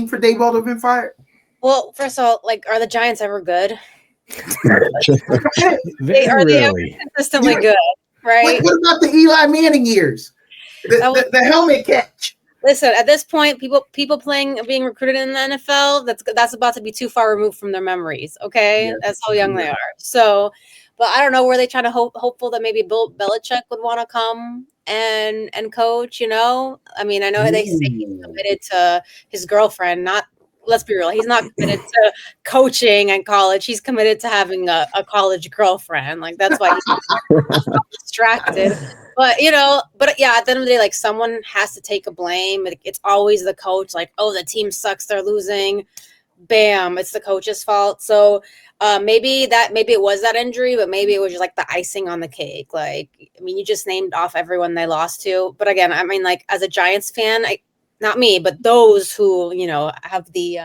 for Dayball to have been fired? Well, first of all, like, are the Giants ever good? Very Are they ever rarely. consistently good? Right? What about the Eli Manning years? The helmet catch. Listen, at this point, people being recruited in the NFL, that's about to be too far removed from their memories. Okay, yeah. That's how young they are. So, but I don't know, were they trying to hopeful that maybe Bill Belichick would want to come and coach? You know, I mean, I know they say he's committed to his girlfriend. Not, let's be real, he's not committed to coaching at college. He's committed to having a college girlfriend. Like, that's why he's distracted. But, but yeah, at the end of the day, like, someone has to take a blame. It's always the coach. Like, oh, the team sucks, they're losing. Bam, it's the coach's fault. So maybe it was that injury, but maybe it was just like the icing on the cake. Like, I mean, you just named off everyone they lost to. But again, I mean, like, as a Giants fan, not me, but those who, have the...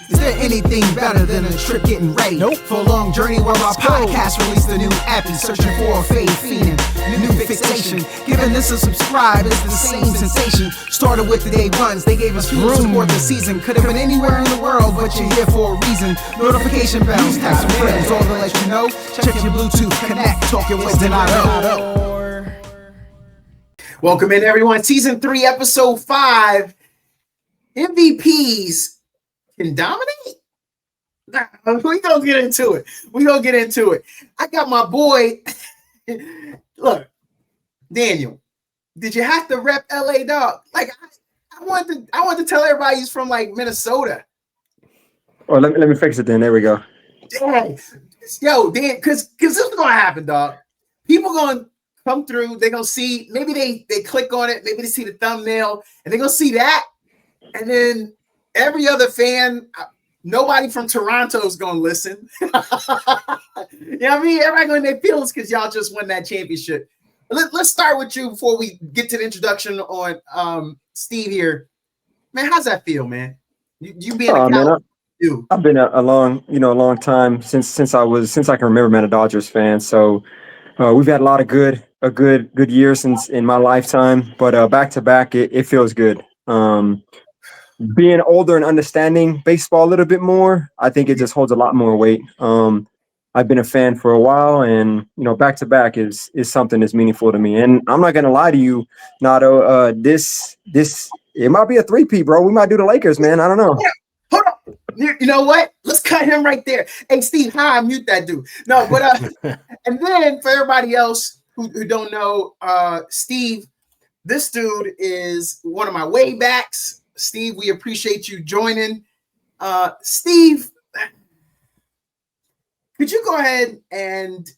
Is there anything better than a trip getting ready? Nope. For a long journey where our podcast released a new epi, searching for a fade fiend, new fixation. Giving this a subscribe is the same sensation. Started with the day ones, they gave us fuel to support the season. Could have been anywhere in the world, but you're here for a reason. Notification bells, text some friends, all to let you know. Check your Bluetooth, connect, talking with Donato. Welcome in, everyone. Season 3, episode 5. MVPs can dominate? We gonna get into it. I got my boy. Look, Daniel, did you have to rep LA, dog? Like, I wanted to tell everybody he's from like Minnesota. Oh, let me fix it then. There we go. Dang. Yo, Dan, because this is gonna happen, dog. People gonna come through, they're gonna see, maybe they click on it, maybe they see the thumbnail, and they're gonna see that, and then every other fan, nobody from Toronto is going to listen. You know what I mean? Everybody going to their feelings because y'all just won that championship. Let's start with you before we get to the introduction on Steve here. Man, how's that feel, man? You being a Cowboys dude. I've been a long time since I can remember, man, a Dodgers fan. So we've had a lot of good years since in my lifetime, but back to back, it feels good. Being older and understanding baseball a little bit more, I think it just holds a lot more weight. I've been a fan for a while, and back to back is something that's meaningful to me. And I'm not gonna lie to you, Nato. This it might be a 3-peat, bro. We might do the Lakers, man. I don't know. Yeah. Hold on. You know what? Let's cut him right there. Hey, Steve, hi, mute that dude. No, but and then for everybody else who don't know, Steve, this dude is one of my way backs. Steve, we appreciate you joining. Steve, could you go ahead and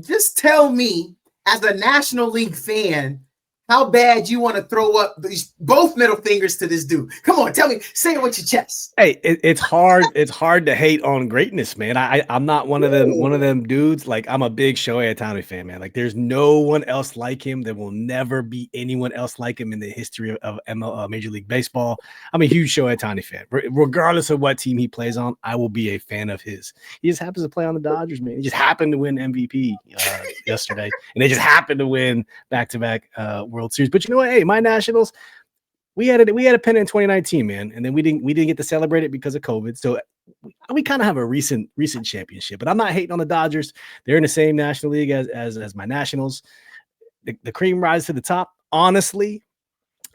just tell me, as a National League fan, how bad you want to throw up both middle fingers to this dude? Come on, tell me. Say it with your chest. Hey, it's hard. It's hard to hate on greatness, man. I'm not one of them dudes. Like, I'm a big Shohei Ohtani fan, man. Like, there's no one else like him. There will never be anyone else like him in the history of Major League Baseball. I'm a huge Shohei Ohtani fan. Regardless of what team he plays on, I will be a fan of his. He just happens to play on the Dodgers, man. He just happened to win MVP yesterday, and they just happened to win back-to-back World Series. But you know what? Hey, my Nationals, we had a pennant in 2019, man, and then we didn't get to celebrate it because of COVID. So we kind of have a recent championship. But I'm not hating on the Dodgers. They're in the same National League as my Nationals. The cream rises to the top. Honestly,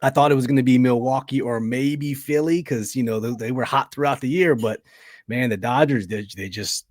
I thought it was going to be Milwaukee or maybe Philly because they were hot throughout the year. But man, the Dodgers, they just.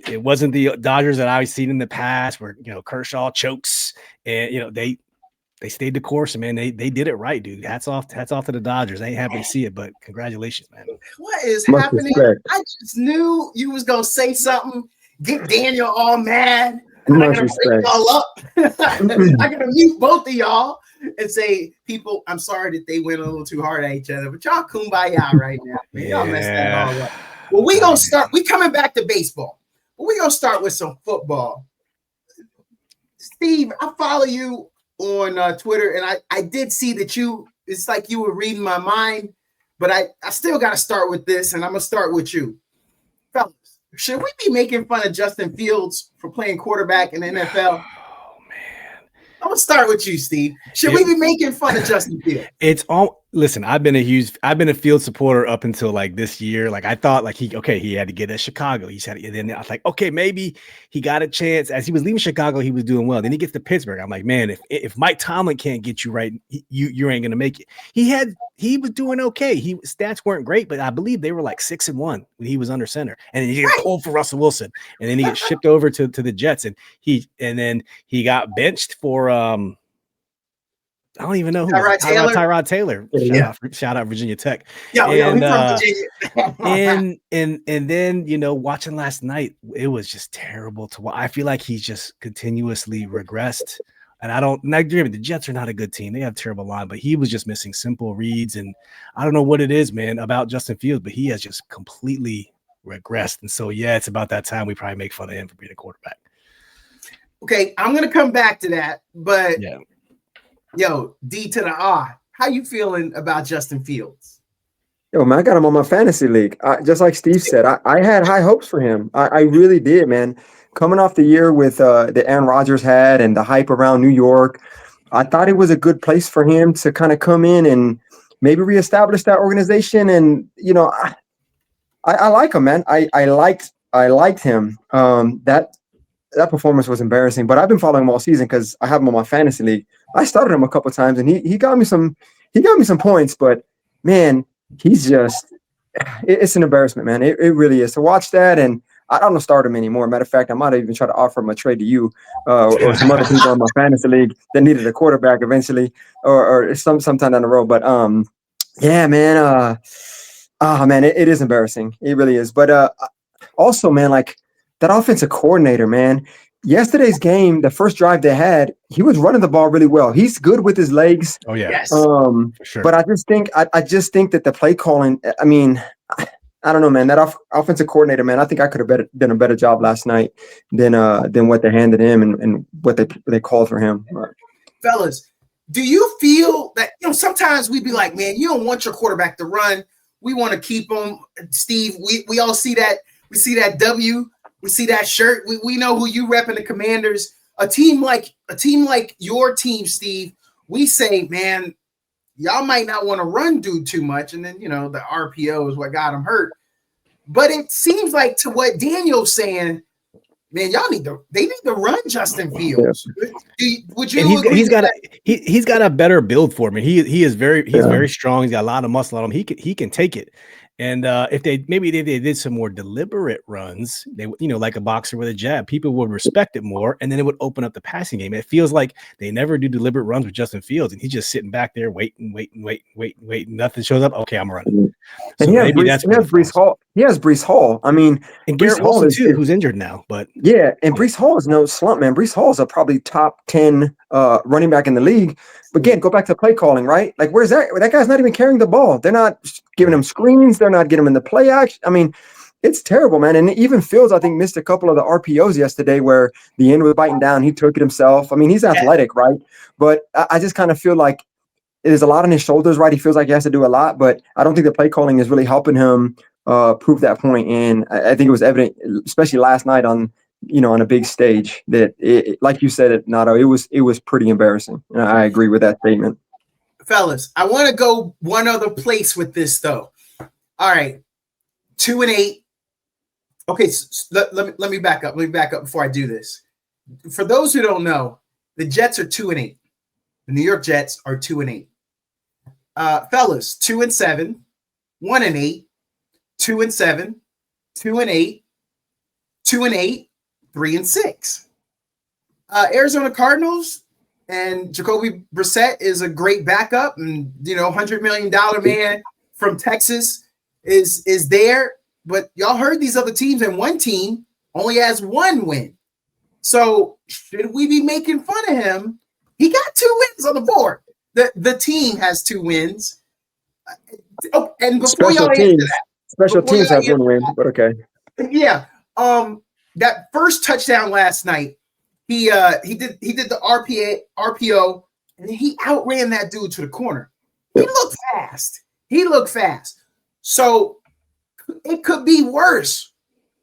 It wasn't the Dodgers that I've seen in the past where Kershaw chokes and they stayed the course, and man, they did it right, dude. Hats off to the Dodgers. I ain't happy to see it, but congratulations, man. What is happening? I just knew you was gonna say something, get Daniel all mad. And I'm gonna break y'all up. I'm gonna mute both of y'all and say, people, I'm sorry that they went a little too hard at each other, but y'all kumbaya right now. Man, y'all messed that all up. Well, we gonna start. We coming back to baseball, but we gonna start with some football. Steve, I follow you on Twitter, and I did see that it's like you were reading my mind, but I still got to start with this, and I'm going to start with you. Fellas, should we be making fun of Justin Fields for playing quarterback in the NFL? Oh, man. I'm going to start with you, Steve. Should we be making fun of Justin Fields? It's all Listen, I've been a field supporter up until like this year. Like I thought like he had to get at Chicago. And then I was like, okay, maybe he got a chance. As he was leaving Chicago, he was doing well. Then he gets to Pittsburgh. I'm like, man, if Mike Tomlin can't get you right, you ain't gonna make it. He was doing okay. Stats weren't great, but I believe they were like 6-1 when he was under center. And then he gets pulled for Russell Wilson. And then he gets shipped over to the Jets. And then he got benched for I don't even know who Tyrod Taylor. Shout out Virginia Tech. He's from Virginia. and then watching last night, it was just terrible to watch. I feel like he's just continuously regressed. And the Jets are not a good team. They have a terrible line, but he was just missing simple reads. And I don't know what it is, man, about Justin Fields, but he has just completely regressed. And so, yeah, it's about that time we probably make fun of him for being a quarterback. Okay, I'm going to come back to that, but yeah. Yo, D to the R. How you feeling about Justin Fields? Yo, man, I got him on my fantasy league. Just like Steve said, I had high hopes for him. I really did, man. Coming off the year with the Aaron Rodgers had and the hype around New York, I thought it was a good place for him to kind of come in and maybe reestablish that organization. And I like him, man. I liked him. That performance was embarrassing, but I've been following him all season because I have him on my fantasy league. I started him a couple of times, and he got me some points. But man, it's an embarrassment, man. It really is to watch that, and I don't start him anymore. Matter of fact, I might even try to offer him a trade to you or some other people on my fantasy league that needed a quarterback eventually, or sometime down the road. But yeah, man. Man, it is embarrassing. It really is. But also, man, like. That offensive coordinator, man, yesterday's game, the first drive they had, he was running the ball really well. He's good with his legs. Oh, yeah. Yes. For sure. But I just think that the play calling, I mean, I don't know, man, that offensive coordinator, man, I think I could have done a better job last night than what they handed him and what they called for him. Fellas, do you feel that, sometimes we'd be like, man, you don't want your quarterback to run. We want to keep him. Steve, we all see that. We see that W. We see that shirt. We know who you rep in the Commanders. A team like your team, Steve, we say, man, y'all might not want to run dude too much. And then, the RPO is what got him hurt. But it seems like to what Daniel's saying, man, they need to run Justin Fields. Would you agree? He's got a better build for him. He is very strong. He's got a lot of muscle on him. He can take it. And if they did some more deliberate runs, they like a boxer with a jab, people would respect it more, and then it would open up the passing game. It feels like they never do deliberate runs with Justin Fields, and he's just sitting back there waiting. Nothing shows up. Okay, I'm running. And So he has Breece Hall. He has Breece Hall. I mean, and Garrett Wilson too, who's injured now. But yeah, and Breece Hall is no slump, man. Breece Hall is a probably top 10 running back in the league. But again, go back to play calling, right? Like, where's that? That guy's not even carrying the ball. They're not giving him screens. They're not getting him in the play action. I mean, it's terrible, man. And even Fields, I think, missed a couple of the RPOs yesterday where the end was biting down. He took it himself. I mean, he's athletic, right? But I just kind of feel like there's a lot on his shoulders, right? He feels like he has to do a lot, but I don't think the play calling is really helping him prove that point. And I think it was evident, especially last night on a big stage, that like you said, Nato, it was pretty embarrassing. And I agree with that statement. Fellas, I want to go one other place with this though. All right, 2-8. Okay, so let me back up. Let me back up before I do this. For those who don't know, the Jets are 2-8. The New York Jets are 2-8. Fellas, 2-7, 1-8, 2-7, 2-8, 2-8, 3-6. Arizona Cardinals and Jacoby Brissett is a great backup, and $100 million man from Texas is there. But y'all heard these other teams, and one team only has one win. So should we be making fun of him? He got 2 wins on the board. The team has 2 wins. Oh, and before y'all answer that, special teams have 1 win, but okay. Yeah. That first touchdown last night, he did the RPO, and he outran that dude to the corner. He looked fast. So it could be worse,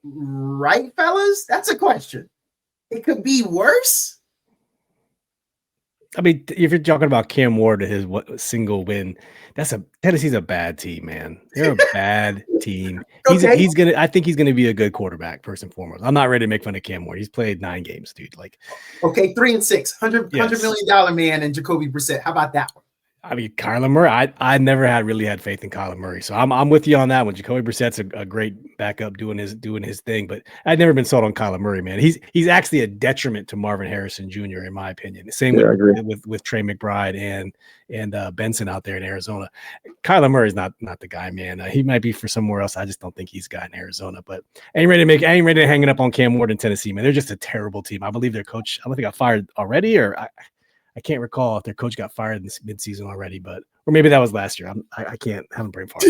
right, fellas? That's a question. It could be worse. I mean, if you're talking about Cam Ward to his single win, Tennessee's a bad team, man. They're a bad team. Okay. I think he's gonna be a good quarterback first and foremost. I'm not ready to make fun of Cam Ward. He's played 9 games, dude. Like, Okay, 3-6, $100 million man and Jacoby Brissett. How about that one? I mean, Kyler Murray. I never really had faith in Kyler Murray, so I'm with you on that one. Jacoby Brissett's a great backup doing his thing, but I've never been sold on Kyler Murray, man. He's actually a detriment to Marvin Harrison Jr. in my opinion. Same with Trey McBride and Benson out there in Arizona. Kyler Murray's not the guy, man. He might be for somewhere else. I just don't think he's a guy in Arizona. But I ain't ready to hang it up on Cam Ward in Tennessee, man. They're just a terrible team. I believe their coach. I don't think got fired already, or I can't recall if their coach got fired in this midseason already, or maybe that was last year. I can't have a brain fart.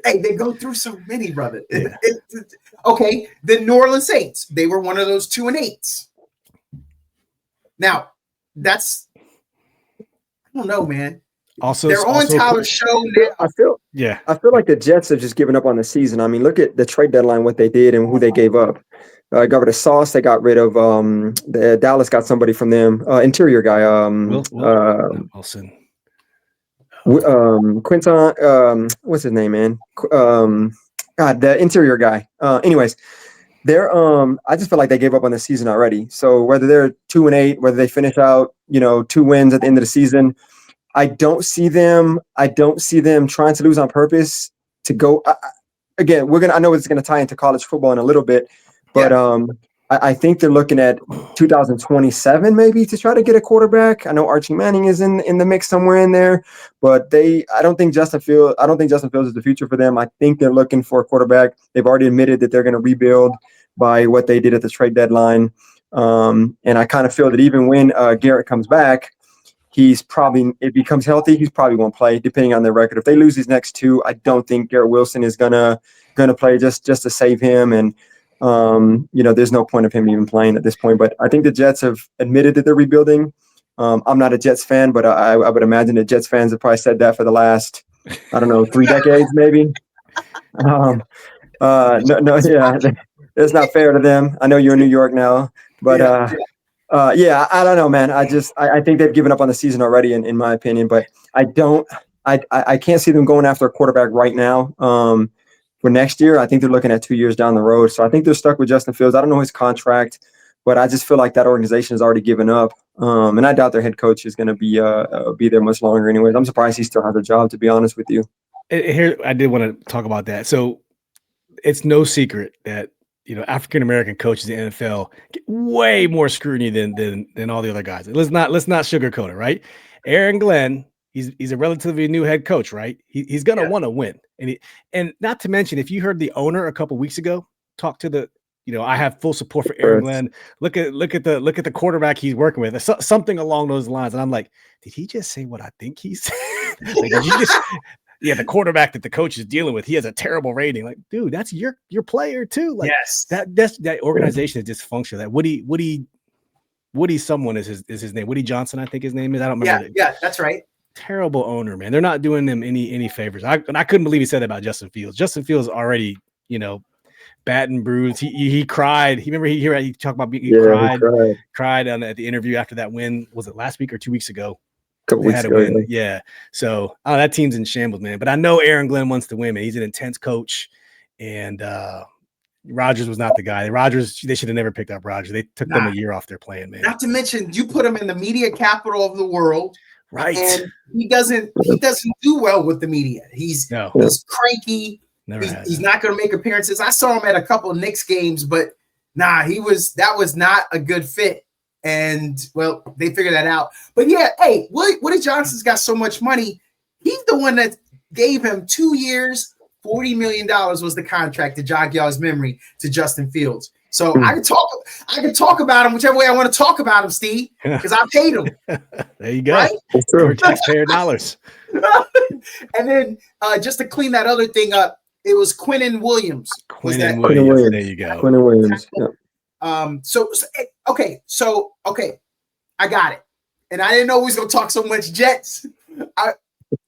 Hey, they go through so many, brother. Yeah. Okay, the New Orleans Saints. They were one of those 2-8s. Now, that's I don't know, man. Also, they're on Tyler's show now. I feel like the Jets have just given up on the season. I mean, look at the trade deadline, what they did and who they gave up. Got rid of Sauce. They got rid of the Dallas got somebody from them. Interior guy. Wilson. Quinton. What's his name, man? The interior guy. Anyways, they're I just feel like they gave up on the season already. So whether they're 2-8, whether they finish out, 2 wins at the end of the season, I don't see them trying to lose on purpose to go. Again, I know it's going to tie into college football in a little bit, but I think they're looking at 2027 maybe to try to get a quarterback. I know Archie Manning is in the mix somewhere in there, but I don't think Justin Fields is the future for them. I think they're looking for a quarterback. They've already admitted that they're going to rebuild by what they did at the trade deadline. And I kind of feel that even when Garrett comes back, it becomes healthy, he's probably won't play depending on their record. If they lose these next 2, I don't think Garrett Wilson is gonna play just to save him. And there's no point of him even playing at this point. But I think the Jets have admitted that they're rebuilding. I'm not a Jets fan, but I would imagine that Jets fans have probably said that for the last, 3 decades maybe. No, it's not fair to them. I know you're in New York now, but I don't know, man. I think they've given up on the season already, in my opinion. But I can't see them going after a quarterback right now. For next year, I think they're looking at 2 years down the road. So I think they're stuck with Justin Fields. I don't know his contract, but I just feel like that organization has already given up. And I doubt their head coach is going to be there much longer. Anyways, I'm surprised he still has a job, to be honest with you. Here, I did want to talk about that. So it's no secret that African American coaches in the NFL get way more scrutiny than all the other guys. Let's not sugarcoat it, right? Aaron Glenn, he's a relatively new head coach, right? He's gonna want to win, and not to mention, if you heard the owner a couple weeks ago talk to the, I have full support for Aaron Glenn. Look at the quarterback he's working with, something along those lines, and I'm like, did he just say what I think he said? Like, did you just? Yeah, the quarterback that the coach is dealing with, he has a terrible rating. Like, dude, that's your player too. Like, yes, that organization is dysfunctional. That Woody someone is his name. Woody Johnson, I think his name is. I don't remember. Yeah, that's right. Terrible owner, man. They're not doing them any favors. I couldn't believe he said that about Justin Fields. Justin Fields already, bat and bruised. He cried. He talked about he cried at the interview after that win. Was it last week or 2 weeks ago? Couple weeks ago, yeah. So that team's in shambles, man. But I know Aaron Glenn wants to win, man. He's an intense coach, and Rodgers was not the guy. They should have never picked up Rodgers. They took them a year off their plan, man. Not to mention, you put him in the media capital of the world, right? And he doesn't do well with the media. He's cranky. He's not going to make appearances. I saw him at a couple of Knicks games, but that was not a good fit. And well, they figured that out. But yeah, hey, Woody Johnson's got so much money. He's the one that gave him 2 years, $40 million was the contract, to jog y'all's memory, to Justin Fields. So I can talk about him whichever way I want to talk about him, Steve, because I paid him. There you go. Right? For taxpayer dollars. And then just to clean that other thing up, it was Quinnen Williams. Quinnen Williams. There you go. Quinnen Williams. Yeah. Okay, I got it. And I didn't know we was gonna talk so much Jets.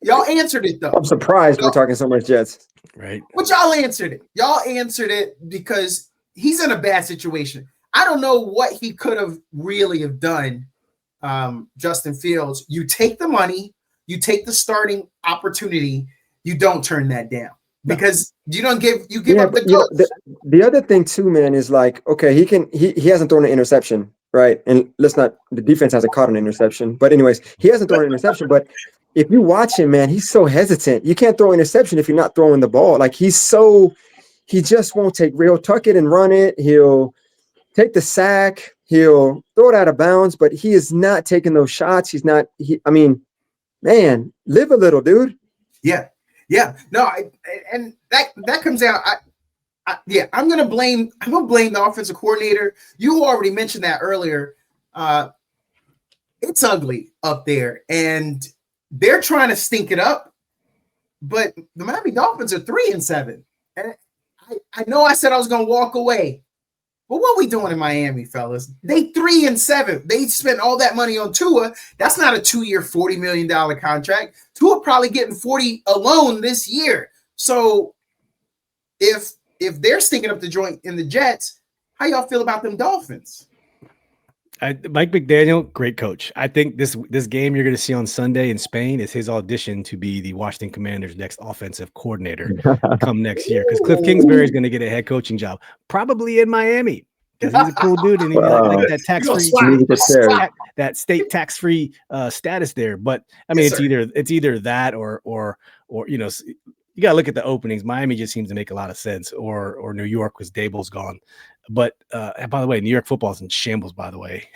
Y'all answered it though. I'm surprised we're talking so much Jets. Right. But y'all answered it. Y'all answered it because he's in a bad situation. I don't know what he could have really have done Justin Fields, you take the money, you take the starting opportunity, you don't turn that down because you give up the coach. The other thing too, man, is like, okay, he hasn't thrown an interception, right? And the defense hasn't caught an interception, but anyways, he hasn't thrown an interception. But if you watch him, man, he's so hesitant. You can't throw an interception if you're not throwing the ball. Like he just won't he'll tuck it and run it. He'll take the sack. He'll throw it out of bounds, but he is not taking those shots. I mean, man, live a little, dude. Yeah. No, and that comes out. I'm gonna blame the offensive coordinator. You already mentioned that earlier. It's ugly up there, and they're trying to stink it up. But the Miami Dolphins are 3-7, and I know I said I was gonna walk away. But what we doing in Miami, fellas? They 3-7. They spent all that money on Tua. That's not a 2-year, $40 million contract. Tua probably getting 40 alone this year. So if they're stinking up the joint in the Jets, how y'all feel about them Dolphins? Mike McDaniel, great coach. I think this game you're going to see on Sunday in Spain is his audition to be the Washington Commanders' next offensive coordinator come next year, because Cliff Kingsbury is going to get a head coaching job, probably in Miami, because he's a cool dude and he like that tax-free, that state tax-free status there. But I mean, it's either that or you know, you got to look at the openings. Miami just seems to make a lot of sense, or New York because Dable's gone. But by the way, New York football is in shambles, by the way.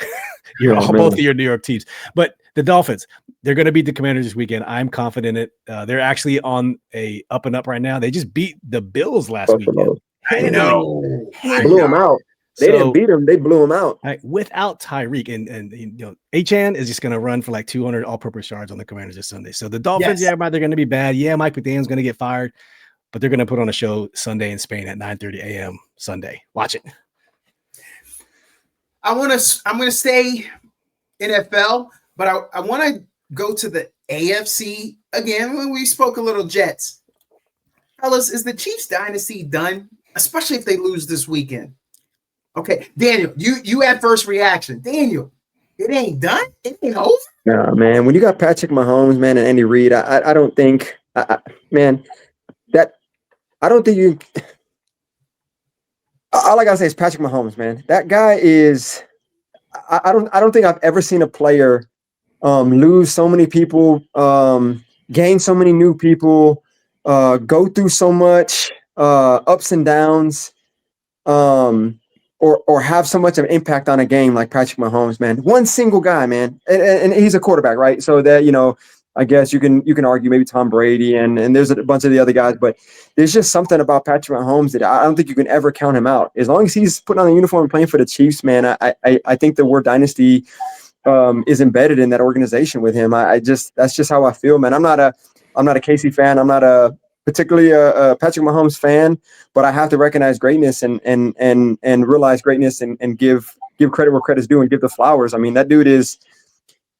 Both of your New York teams. But the Dolphins, they're going to beat the Commanders this weekend. I'm confident in it. They're actually on a up and up right now. They just beat the Bills last weekend. I know. Blew them out. They didn't beat them. They blew them out. Without Tyreek. And you know, Achane is just going to run for like 200 all-purpose yards on the Commanders this Sunday. So the Dolphins, they're going to be bad. Yeah, Mike McDaniel's going to get fired. But they're going to put on a show Sunday in Spain at 9:30 a.m. Sunday. Watch it. I'm gonna stay NFL, but I want to go to the AFC again. When we spoke a little Jets, fellas, is the Chiefs dynasty done? Especially if they lose this weekend. Okay, Daniel, you had first reaction. Daniel, it ain't done. It ain't over. Nah, man. When you got Patrick Mahomes, man, and Andy Reid, I don't think, man. I don't think you. All I gotta say is Patrick Mahomes, man. That guy is. I don't think I've ever seen a player lose so many people, gain so many new people, go through so much ups and downs, or have so much of an impact on a game like Patrick Mahomes, man. One single guy, man, and he's a quarterback, right? So that, you know, I guess you can argue maybe Tom Brady and there's a bunch of the other guys, but there's just something about Patrick Mahomes that I don't think you can ever count him out. As long as he's putting on the uniform and playing for the Chiefs, man, I think the word dynasty is embedded in that organization with him. That's just how I feel, man. I'm not a Casey fan. I'm not particularly a Patrick Mahomes fan, but I have to recognize greatness and realize greatness and give credit where credit's due and give the flowers. I mean, that dude is.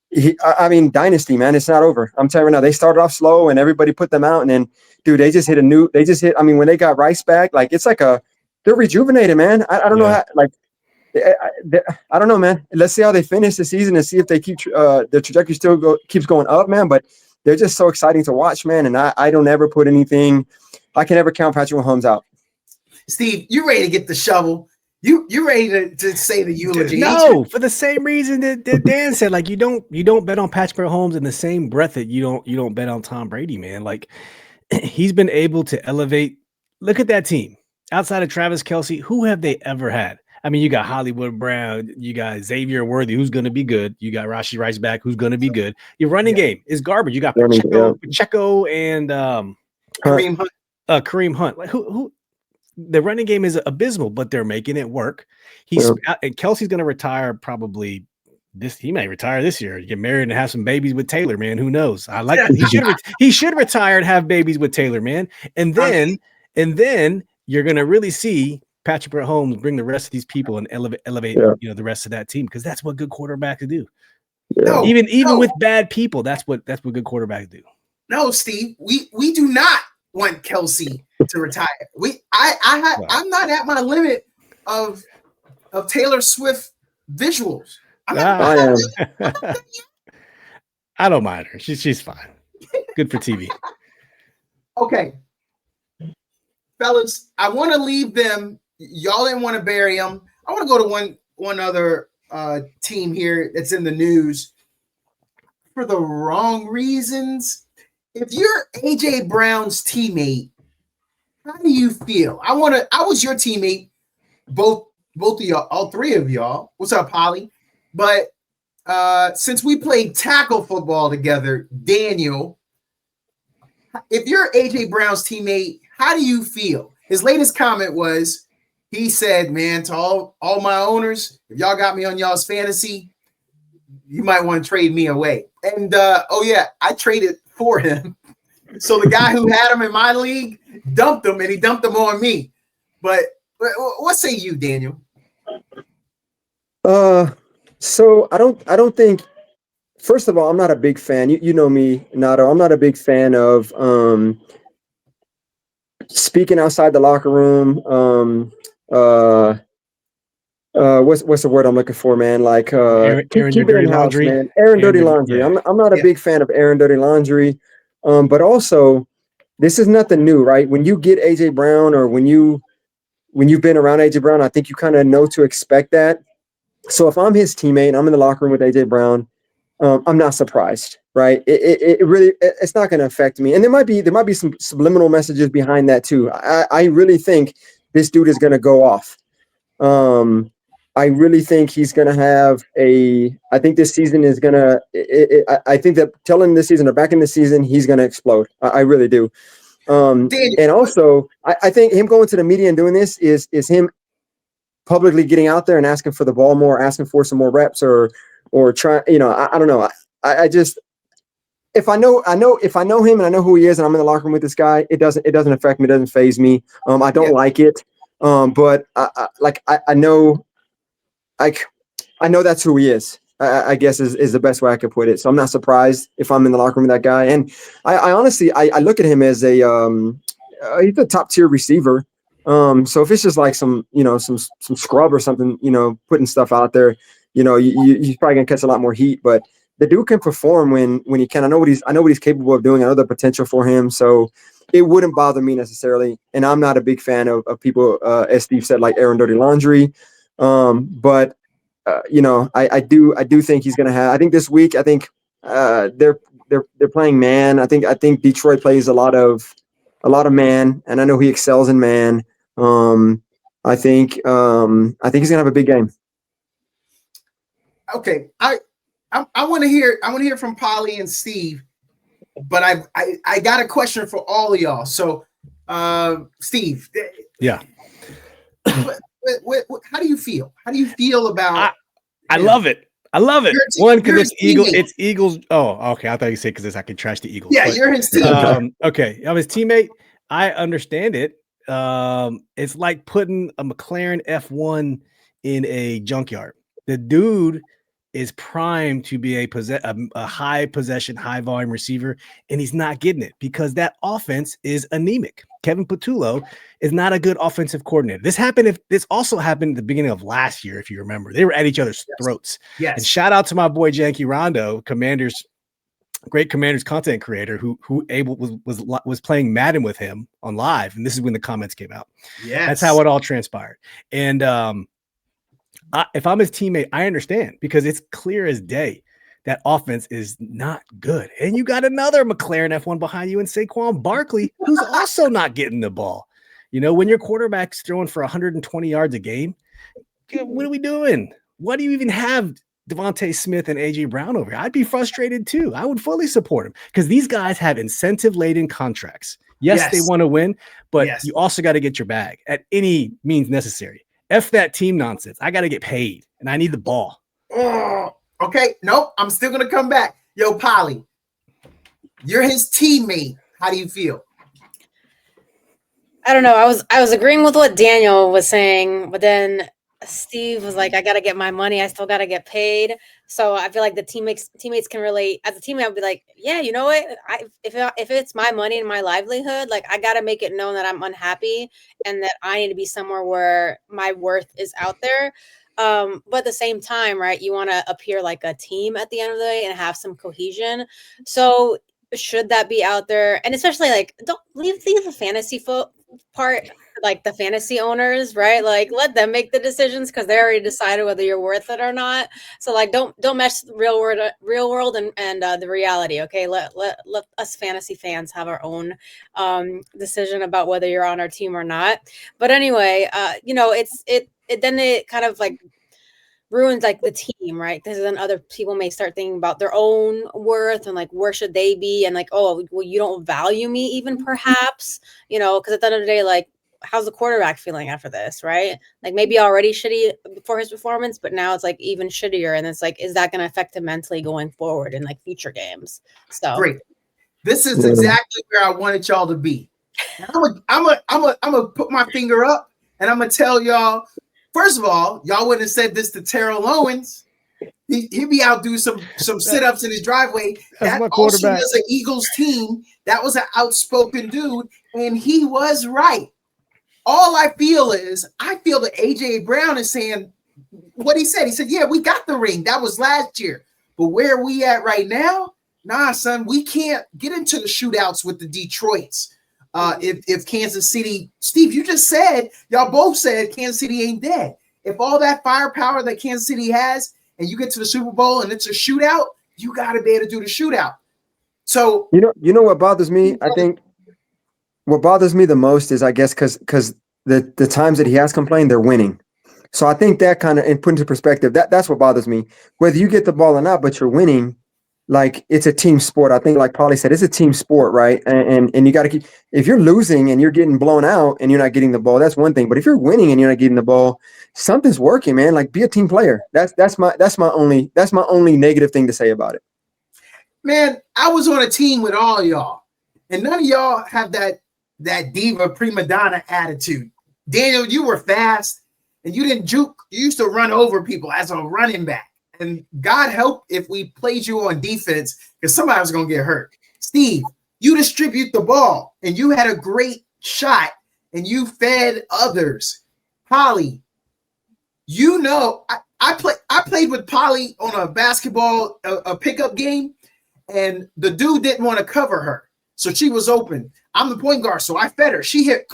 Dynasty, man, it's not over. I'm telling you right now, they started off slow and everybody put them out. And then, dude, they just hit, when they got Rice back, like, it's like they're rejuvenated, man. I don't know how, like, I don't know, man. Let's see how they finish the season and see if they keep, the trajectory keeps going up, man. But they're just so exciting to watch, man. And I don't ever put anything, I can never count Patrick Mahomes out. Steve, you ready to get the shovel? You ready to say the eulogy? No, for the same reason that Dan said. Like, you don't bet on Patrick Mahomes in the same breath that you don't bet on Tom Brady, man. Like, he's been able to elevate. Look at that team. Outside of Travis Kelce, who have they ever had? I mean, you got Hollywood Brown, you got Xavier Worthy, who's going to be good. You got Rashee Rice back, who's going to be good. Your running game is garbage. You got Pacheco and Kareem Hunt. Like, who? The running game is abysmal, but they're making it work. And Kelsey's going to retire probably this. He may retire this year, get married and have some babies with Taylor, man. Who knows? I like he should retire and have babies with Taylor, man. And then you're going to really see Patrick Mahomes bring the rest of these people and elevate the rest of that team, because that's what good quarterbacks do. No, even with bad people, that's what good quarterbacks do. No, Steve, we do not want Kelsey to retire. I'm not at my limit of Taylor Swift visuals. I am. I don't mind her. She's fine. Good for TV. Okay, fellas, I want to leave them. Y'all didn't want to bury them. I want to go to one other team here that's in the news for the wrong reasons. If you're AJ Brown's teammate, how do you feel? I was your teammate, both of y'all, all three of y'all. What's up, Holly? But since we played tackle football together, Daniel, if you're AJ Brown's teammate, how do you feel? His latest comment was, he said, man, to all my owners, if y'all got me on y'all's fantasy, you might want to trade me away. And oh yeah, I traded for him. So the guy who had him in my league dumped him, and he dumped him on me. But what say you, Daniel? So I don't think. First of all, I'm not a big fan. You know me, Nato. I'm not a big fan of speaking outside the locker room. What's the word I'm looking for, man? Like Aaron keep it in house, laundry. man. Aaron dirty laundry. Yeah. I'm not a big fan of Aaron dirty laundry. But also, this is nothing new, right? When you get AJ Brown, or when you've been around AJ Brown, I think you kind of know to expect that. So if I'm his teammate, I'm in the locker room with AJ Brown, I'm not surprised, right? It really, it's not going to affect me. And there might be some subliminal messages behind that too. I really think this dude is going to go off. I really think he's going to have I think this season is going to, I think that telling this season or back in the season, he's going to explode. I really do. And also I think him going to the media and doing this is him publicly getting out there and asking for the ball more, asking for some more reps, or try, I don't know. I just, if I know him and I know who he is and I'm in the locker room with this guy, it doesn't affect me. It doesn't faze me. I don't like it. But I know, I know that's who he is. I guess is the best way I could put it. So I'm not surprised if I'm in the locker room with that guy. And I honestly, I look at him as he's a top tier receiver. So if it's just like some scrub or something, putting stuff out there, he's probably gonna catch a lot more heat. But the dude can perform when he can. I know what he's capable of doing. I know the potential for him. So it wouldn't bother me necessarily. And I'm not a big fan of people, as Steve said, like Aaron dirty laundry. But I do think he's gonna have. I think this week, they're playing man. I think Detroit plays a lot of man, and I know he excels in man. I think he's gonna have a big game. Okay, I want to hear from Polly and Steve, but I got a question for all of y'all. So, Steve, yeah, how do you feel? How do you feel about? I love it. I love it. One, because it's Eagles. Oh, okay. I thought you said because I can trash the Eagles. Yeah, you're his teammate. Okay, I'm his teammate. I understand it. It's like putting a McLaren F1 in a junkyard. The dude is primed to be a high possession, high volume receiver, and he's not getting it because that offense is anemic. Kevin Patullo is not a good offensive coordinator. This also happened at the beginning of last year, if you remember. They were at each other's throats. Yes. And shout out to my boy Janky Rondo, great Commanders content creator who was playing Madden with him on live, and this is when the comments came out. Yeah, that's how it all transpired. And if I'm his teammate, I understand because it's clear as day that offense is not good, and you got another McLaren F1 behind you in Saquon Barkley, who's also not getting the ball. When your quarterback's throwing for 120 yards a game, what are we doing? Why do you even have Devontae Smith and AJ Brown over here? I'd be frustrated too. I would fully support him because these guys have incentive-laden contracts. Yes, they want to win, but you also got to get your bag at any means necessary. F that team nonsense. I got to get paid, and I need the ball. Oh, okay. Nope. I'm still going to come back. Yo, Polly, you're his teammate. How do you feel? I don't know. I was agreeing with what Daniel was saying, but then Steve was like, I got to get my money. I still got to get paid. So I feel like the teammates can relate. As a teammate, I'll be like, yeah, you know what? If it's my money and my livelihood, like I got to make it known that I'm unhappy and that I need to be somewhere where my worth is out there. But at the same time, right, you want to appear like a team at the end of the day and have some cohesion. So should that be out there? And especially like, don't leave the fantasy part, like the fantasy owners, right? Like let them make the decisions because they already decided whether you're worth it or not. So like don't mess the real world and the reality. Okay, let us fantasy fans have our own decision about whether you're on our team or not. But anyway, it then it kind of like ruins like the team, right? Because then other people may start thinking about their own worth and like where should they be, and like, oh, well, you don't value me even, perhaps, because at the end of the day, like, how's the quarterback feeling after this, right? Like maybe already shitty for his performance, but now it's like even shittier, and it's like, is that going to affect him mentally going forward in like future games? So Great. This is exactly where I wanted y'all to be. I'm gonna put my finger up and I'm gonna tell y'all. First of all, y'all wouldn't have said this to Terrell Owens. He'd be out doing some sit-ups in his driveway. That's my also quarterback. was an Eagles team. That was an outspoken dude, and he was right. All I feel that AJ Brown is saying what he said. He said, yeah, we got the ring. That was last year. But where are we at right now? Nah, son, we can't get into the shootouts with the Detroits. If Kansas City, Steve, you just said, y'all both said Kansas City ain't dead. If all that firepower that Kansas City has and you get to the Super Bowl and it's a shootout, you got to be able to do the shootout. So, you know what bothers me? I think what bothers me the most is, I guess, because the times that he has complained, they're winning. So I think that kind of, and put into perspective, that's what bothers me. Whether you get the ball or not, but you're winning, like it's a team sport. I think, like Paulie said, it's a team sport, right? And you got to keep. If you're losing and you're getting blown out and you're not getting the ball, that's one thing. But if you're winning and you're not getting the ball, something's working, man. Like, be a team player. That's my only negative thing to say about it. Man, I was on a team with all y'all, and none of y'all have that diva prima donna attitude. Daniel, you were fast and you didn't juke. You used to run over people as a running back. And God help if we played you on defense, because somebody was going to get hurt. Steve, you distribute the ball, and you had a great shot, and you fed others. Polly, I played with Polly on a basketball a pickup game, and the dude didn't want to cover her, so she was open. I'm the point guard, so I fed her. She hit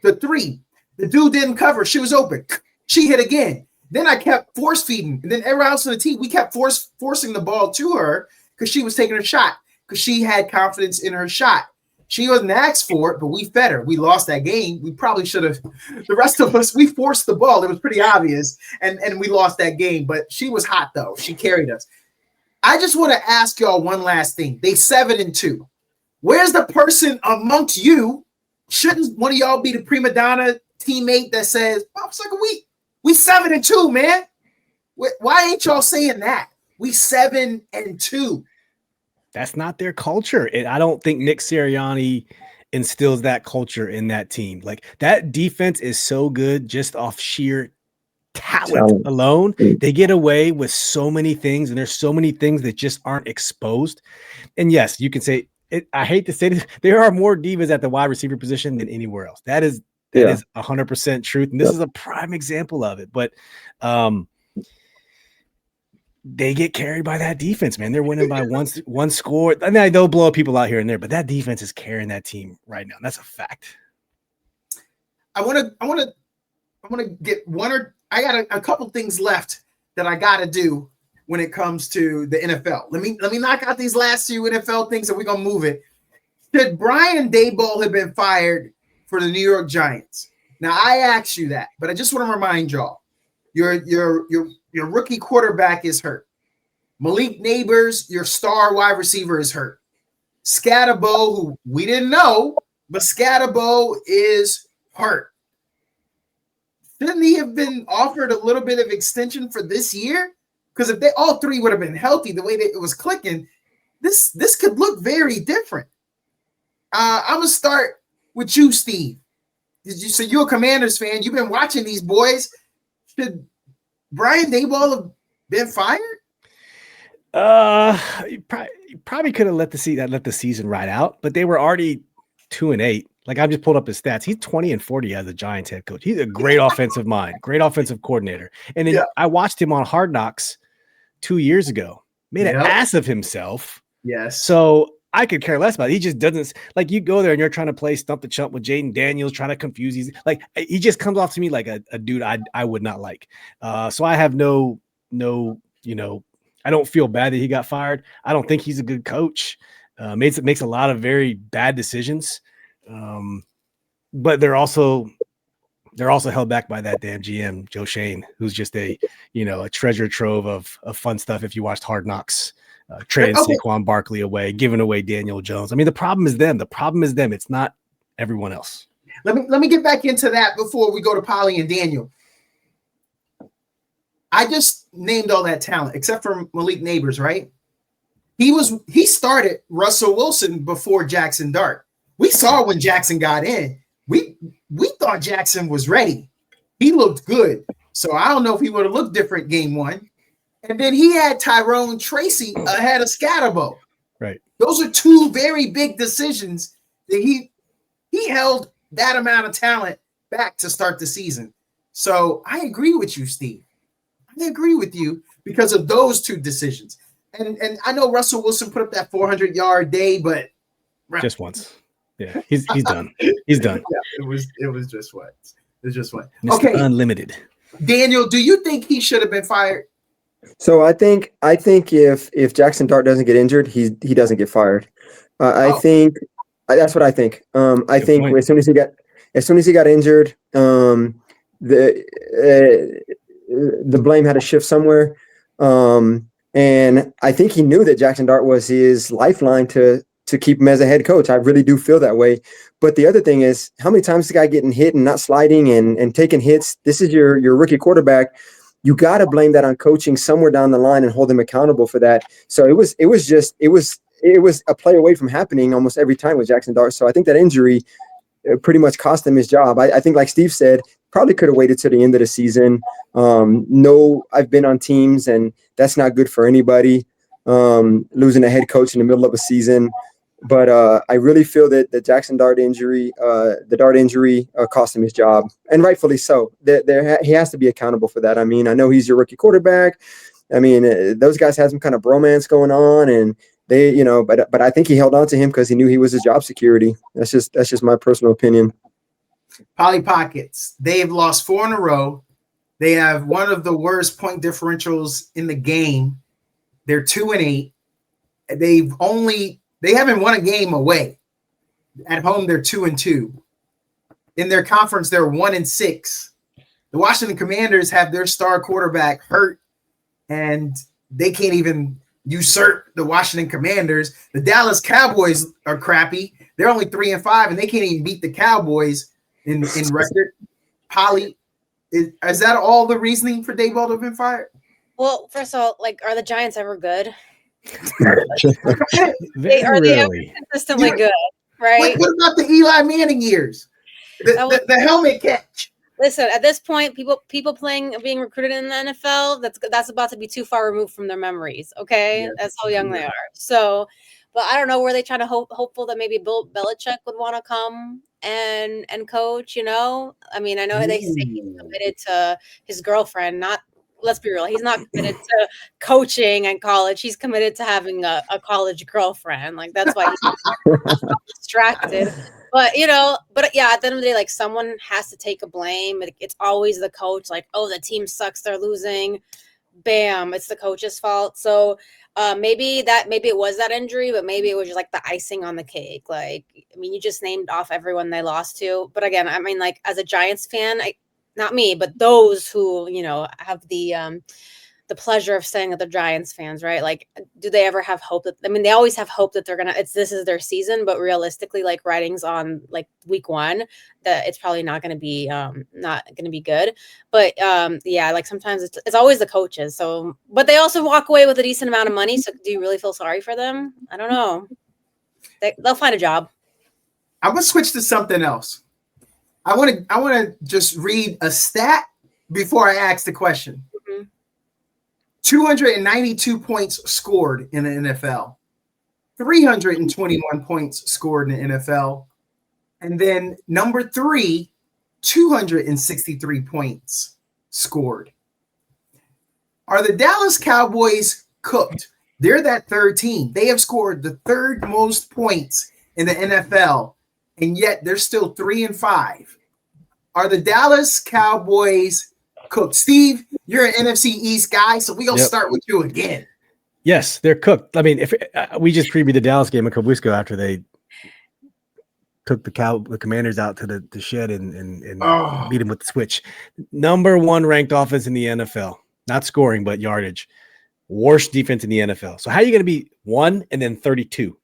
the three. The dude didn't cover. She was open. She hit again. Then I kept force feeding. And then everyone else on the team, we kept forcing the ball to her because she was taking a shot, because she had confidence in her shot. She wasn't asked for it, but we fed her. We lost that game. We probably should have. The rest of us, we forced the ball. It was pretty obvious. And we lost that game. But she was hot, though. She carried us. I just want to ask y'all one last thing. They 7-2. Where's the person amongst you? Shouldn't one of y'all be the prima donna teammate that says, oh, it's like a week. We 7-2, man. Why ain't y'all saying that? We 7-2. That's not their culture. And I don't think Nick Sirianni instills that culture in that team. Like, that defense is so good just off sheer talent alone. They get away with so many things, and there's so many things that just aren't exposed. And yes, you can say it, I hate to say this, there are more divas at the wide receiver position than anywhere else. That is 100% truth. And this is a prime example of it. But they get carried by that defense, man. They're winning by one score. I mean, they'll blow people out here and there, but that defense is carrying that team right now. That's a fact. I want to get I got a couple things left that I got to do when it comes to the NFL. Let me knock out these last few NFL things, and we're gonna move it. Should Brian Daboll have been fired for the New York Giants? Now, I asked you that, but I just want to remind y'all, your rookie quarterback is hurt. Malik Neighbors, your star wide receiver, is hurt. Scatterbo, who we didn't know, but Scatterbo is hurt. Shouldn't he have been offered a little bit of extension for this year? Because if they all three would have been healthy the way that it was clicking, this could look very different. I'm gonna start with you, Steve. So you're a Commanders fan. You've been watching these boys. should Brian Daboll have been fired? You probably could have let the season ride out, but they were already 2-8. Like I just pulled up his stats. He's 20-40 as a Giants head coach. He's a great offensive mind, great offensive coordinator. And then I watched him on Hard Knocks 2 years ago. Made an ass of himself. Yes. So I could care less about it. He just doesn't like you go there and you're trying to play stump the chump with Jaden Daniels, trying to confuse these. Like he just comes off to me like a dude I would not like. So I have no, I don't feel bad that he got fired. I don't think he's a good coach. Makes a lot of very bad decisions. But they're also held back by that damn GM, Joe Shane, who's just a treasure trove of fun stuff. If you watched Hard Knocks, trading Saquon Barkley away, giving away Daniel Jones. I mean, the problem is them. It's not everyone else. Let me get back into that before we go to Polly and Daniel. I just named all that talent except for Malik Neighbors, right? He started Russell Wilson before Jackson Dart. We saw when Jackson got in. We thought Jackson was ready. He looked good. So I don't know if he would have looked different game one. And then he had Tyrone Tracy ahead of Scatterbo. Right. Those are two very big decisions that he held that amount of talent back to start the season. So I agree with you, Steve. I agree with you because of those two decisions. And I know Russell Wilson put up that 400-yard day, but just once. Yeah, he's done. He's done. Yeah, it was just what. It's just what. Mr. Okay. Unlimited. Daniel, do you think he should have been fired? So I think if Jackson Dart doesn't get injured, he doesn't get fired. I think that's what I think. I think as soon as he got injured, the blame had to shift somewhere. And I think he knew that Jackson Dart was his lifeline to keep him as a head coach. I really do feel that way. But the other thing is, how many times the guy getting hit and not sliding and taking hits? This is your rookie quarterback. You got to blame that on coaching somewhere down the line and hold him accountable for that. So it was a play away from happening almost every time with Jackson Dart. So I think that injury pretty much cost him his job. I think, like Steve said, probably could have waited to the end of the season. No, I've been on teams, and that's not good for anybody, losing a head coach in the middle of a season. But I really feel that the Jackson Dart injury, cost him his job, and rightfully so. He has to be accountable for that. I mean, I know he's your rookie quarterback. I mean, those guys had some kind of bromance going on, and they, but I think he held on to him because he knew he was his job security. That's just my personal opinion. Polly Pockets, they've lost 4 in a row. They have one of the worst point differentials in the game. They're 2-8. They haven't won a game away. At home, they're 2-2. In their conference, they're 1-6. The Washington Commanders have their star quarterback hurt, and they can't even usurp the Washington Commanders. The Dallas Cowboys are crappy. They're only 3-5, and they can't even beat the Cowboys in record. Polly, is that all the reasoning for Daboll to have been fired? Well, first of all, are the Giants ever good? They are they ever consistently good, right? What about the Eli Manning years? The helmet catch. Listen, at this point, people being recruited in the NFL, that's about to be too far removed from their memories. Okay, that's how young they are. So, but I don't know, were they trying to hopeful that maybe Bill Belichick would want to come and coach? I mean, I know they say he's committed to his girlfriend. Let's be real, he's not committed to coaching in college. He's committed to having a college girlfriend. That's why he's distracted. But yeah, at the end of the day, someone has to take a blame. It's always the coach. The team sucks, they're losing. Bam, it's the coach's fault. So maybe it was that injury, but maybe it was just the icing on the cake. You just named off everyone they lost to. But again, I mean, as a Giants fan, not me, but those who have the pleasure of saying that they're Giants fans, right? Do they ever have hope they always have hope that this is their season, but realistically, writings on week 1, that it's probably not going to be good. But sometimes it's always the coaches. So, but they also walk away with a decent amount of money. So do you really feel sorry for them? I don't know. They'll find a job. I'm going to switch to something else. I want to just read a stat before I ask the question. Mhm. 292 points scored in the NFL. 321 points scored in the NFL. And then number 3, 263 points scored. Are the Dallas Cowboys cooked? They're that third team. They have scored the third most points in the NFL, and yet they're still 3-5. Are the Dallas Cowboys cooked? Steve, you're an NFC East guy, so we're going to start with you again. Yes, they're cooked. I mean, if we just previewed the Dallas game a couple weeks ago after they took the Commanders out to the shed and beat them with the switch. Number 1 ranked offense in the NFL, not scoring, but yardage. Worst defense in the NFL. So how are you going to be 1 and then 32?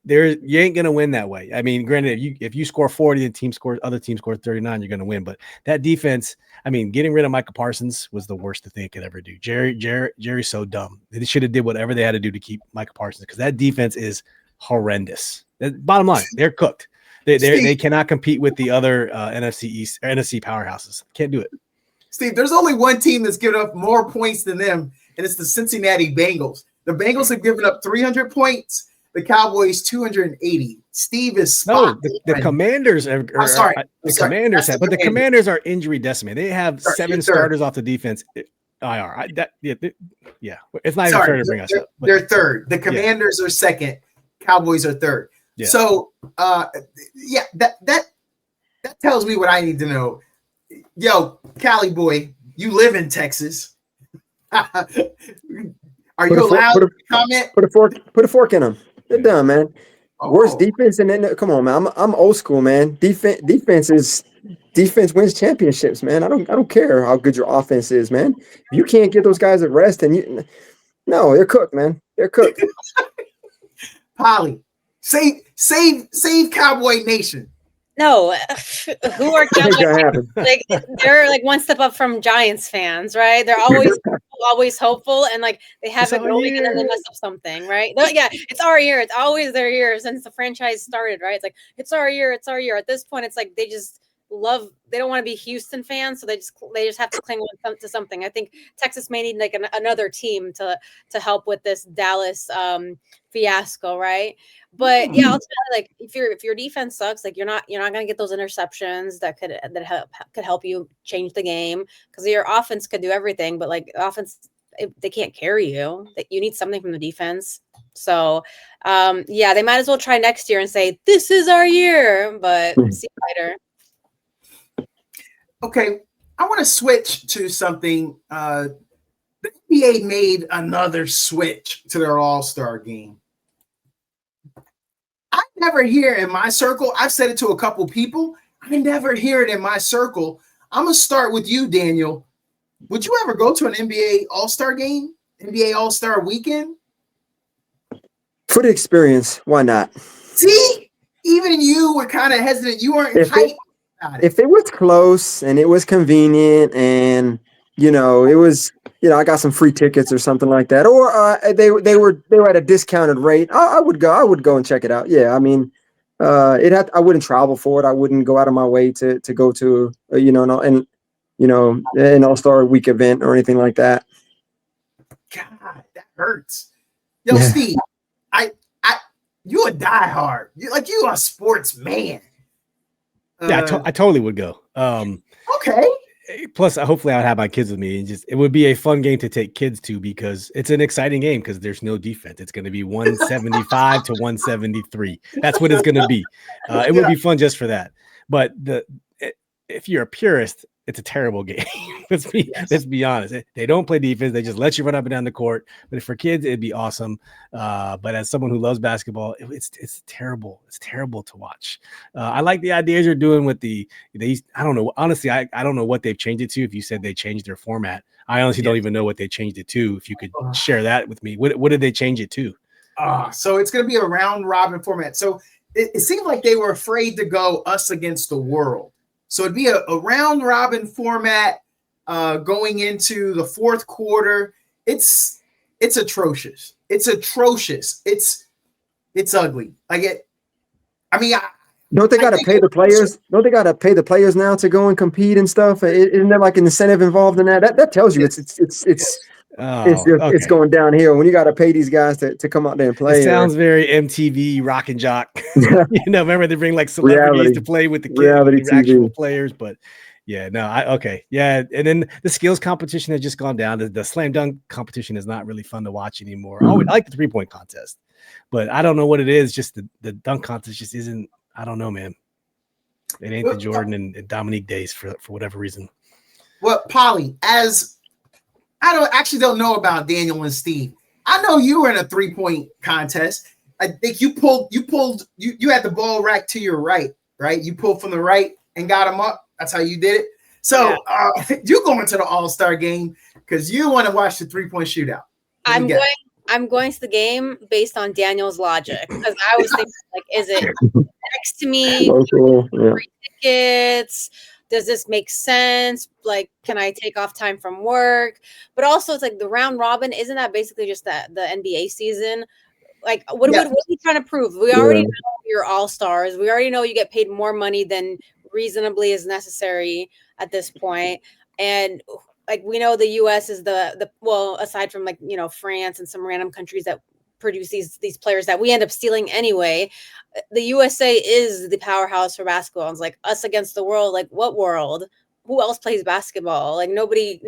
You ain't going to win that way. I mean, granted, if you score 40 and other team scores 39, you're going to win. But that defense, I mean, getting rid of Michael Parsons was the worst thing they could ever do. Jerry's so dumb. They should have did whatever they had to do to keep Michael Parsons, because that defense is horrendous. Bottom line, they're cooked. They cannot compete with the other NFC East or NFC powerhouses. Can't do it. Steve, there's only one team that's given up more points than them, and it's the Cincinnati Bengals. The Bengals have given up 300 points. The Cowboys 280. Steve is spot. No, the Commanders are. Commanders have, but the Commanders are injury decimated. They have 7 starters off the defense. IR. It's not even fair to bring us up. They're third. The Commanders are second. Cowboys are third. Yeah. So, that tells me what I need to know. Yo, Cali boy, you live in Texas. Are you allowed to comment? Put a fork in them. They're done, man. Worst defense, and then come on, man. I'm old school, man. Defense wins championships, man. I don't care how good your offense is, man. You can't get those guys at rest, and they're cooked, man. They're cooked. Polly, save Cowboy Nation. No, who are Cowboys? Like, they're like one step up from Giants fans, right? They're always hopeful, and like they have it going, and then they mess up something, right? Yeah, it's our year. It's always their year since the franchise started, right? It's like it's our year. It's our year. At this point, it's like they just love. They don't want to be Houston fans, so they just have to cling on to something. I think Texas may need like another team to help with this Dallas fiasco, right? But yeah, I'll tell you, like if your defense sucks, like you're not gonna get those interceptions that could help you change the game, because your offense could do everything, but like offense, they can't carry you. That you need something from the defense. So they might as well try next year and say this is our year, but see you later. Okay, I want to switch to something. The NBA made another switch to their All-Star game. I never hear in my circle. I've said it to a couple people. I never hear it in my circle. I'm gonna start with you, Daniel. Would you ever go to an NBA All-Star game? NBA All-Star weekend? For the experience, why not? See, even you were kind of hesitant. You weren't hyped about it. If it was close and it was convenient, and it was. I got some free tickets or something like that, or they were at a discounted rate. I would go. I would go and check it out. Yeah, I mean, I wouldn't travel for it. I wouldn't go out of my way to go to an All-Star Week event or anything like that. God, that hurts. Yo, Steve, you a diehard. You a sports man. Yeah, I totally would go. Okay. Plus, hopefully, I would have my kids with me, and it would be a fun game to take kids to, because it's an exciting game because there's no defense. It's going to be 175 to 173. That's what it's going to be. It would be fun just for that. But if you're a purist, it's a terrible game. Let's be honest. They don't play defense. They just let you run up and down the court. But for kids, it'd be awesome. But as someone who loves basketball, it's terrible. It's terrible to watch. I like the ideas you're doing with I don't know. Honestly, I don't know what they've changed it to. If you said they changed their format, I honestly don't even know what they changed it to. If you could share that with me, what did they change it to? So it's going to be a round robin format. So it seemed like they were afraid to go us against the world. So it'd be a round robin format going into the fourth quarter. It's atrocious. It's atrocious. It's ugly. Don't they got to pay the players? Don't they got to pay the players now to go and compete and stuff? Isn't there like an incentive involved in that? That tells you it's going downhill when you got to pay these guys to come out there and play. It sounds very MTV Rock and Jock. Remember they bring like celebrities to play with the kids, the actual players, but yeah, no, yeah. And then the skills competition has just gone down. The slam dunk competition is not really fun to watch anymore. I like the 3-point contest, but I don't know what it is. Just the dunk contest just isn't. I don't know, man. It ain't the Jordan and Dominique days for whatever reason. Well, Polly, as I don't know about Daniel and Steve. I know you were in a 3-point contest. I think you had the ball rack to your right? You pulled from the right and got him up. That's how you did it. So you going to the All-Star game because you want to watch the 3-point shootout. I'm going to the game based on Daniel's logic because I was thinking like, is it next to me? Free tickets? Does this make sense? Like, can I take off time from work? But also, it's like the round robin. Isn't that basically just the NBA season? Like, what are we trying to prove? We already know you're all-stars. We already know you get paid more money than reasonably is necessary at this point. And like, we know the U.S. is the aside from like, France and some random countries that produce these players that we end up stealing anyway. The USA is the powerhouse for basketball. It's like us against the world. Like, what world? Who else plays basketball? Like nobody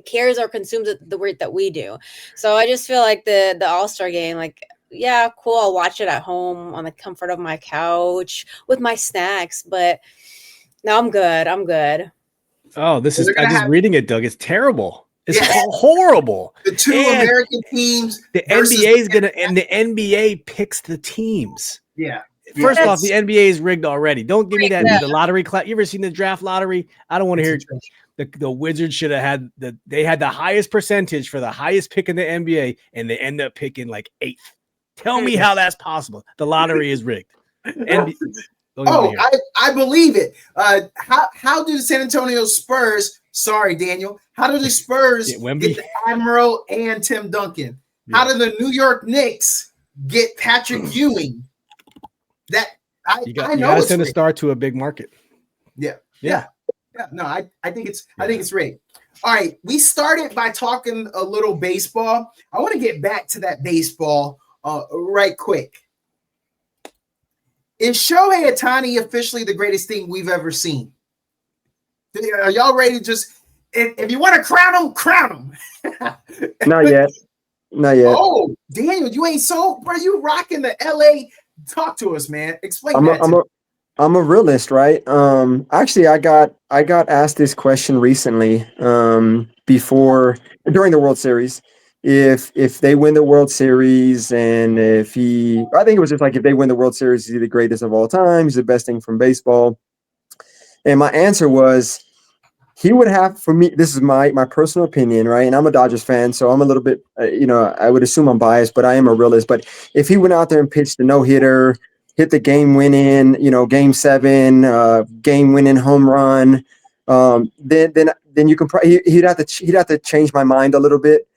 cares or consumes the rate that we do. So I just feel like the All-Star game, like, yeah, cool. I'll watch it at home on the comfort of my couch with my snacks. But no, I'm good. Oh, I just reading it, Doug. It's terrible. It's horrible. The two American teams. The NBA is and the NBA picks the teams. Yeah. First off, the NBA is rigged already. Don't give me that the lottery class. You ever seen the draft lottery? I don't want to hear the Wizards should have had they had the highest percentage for the highest pick in the NBA, and they end up picking like 8th. Tell me how that's possible. The lottery is rigged. I believe it. How do the San Antonio Spurs? Sorry, Daniel. How do the Spurs get the Admiral and Tim Duncan? Yeah. How do the New York Knicks get Patrick Ewing? I know it's send a star to a big market. Yeah. No, I think it's rigged. All right, we started by talking a little baseball. I want to get back to that baseball right quick. Is Shohei Ohtani officially the greatest thing we've ever seen? Are y'all ready to just, if you want to crown him? Not yet. Oh, Daniel, you ain't bro, you rocking the LA. Talk to us, man. Explain I'm a realist, right? Actually, I got asked this question recently during the World Series. If they win the World Series and I think it was just like if they win the World Series, he's the greatest of all time. He's the best thing from baseball. And my answer was he would have, for me, this is my personal opinion, right? And I'm a Dodgers fan, so I'm a little bit, I would assume I'm biased, but I am a realist. But if he went out there and pitched a no-hitter, hit the game-winning, Game 7, game-winning home run, then you can he'd have to change my mind a little bit.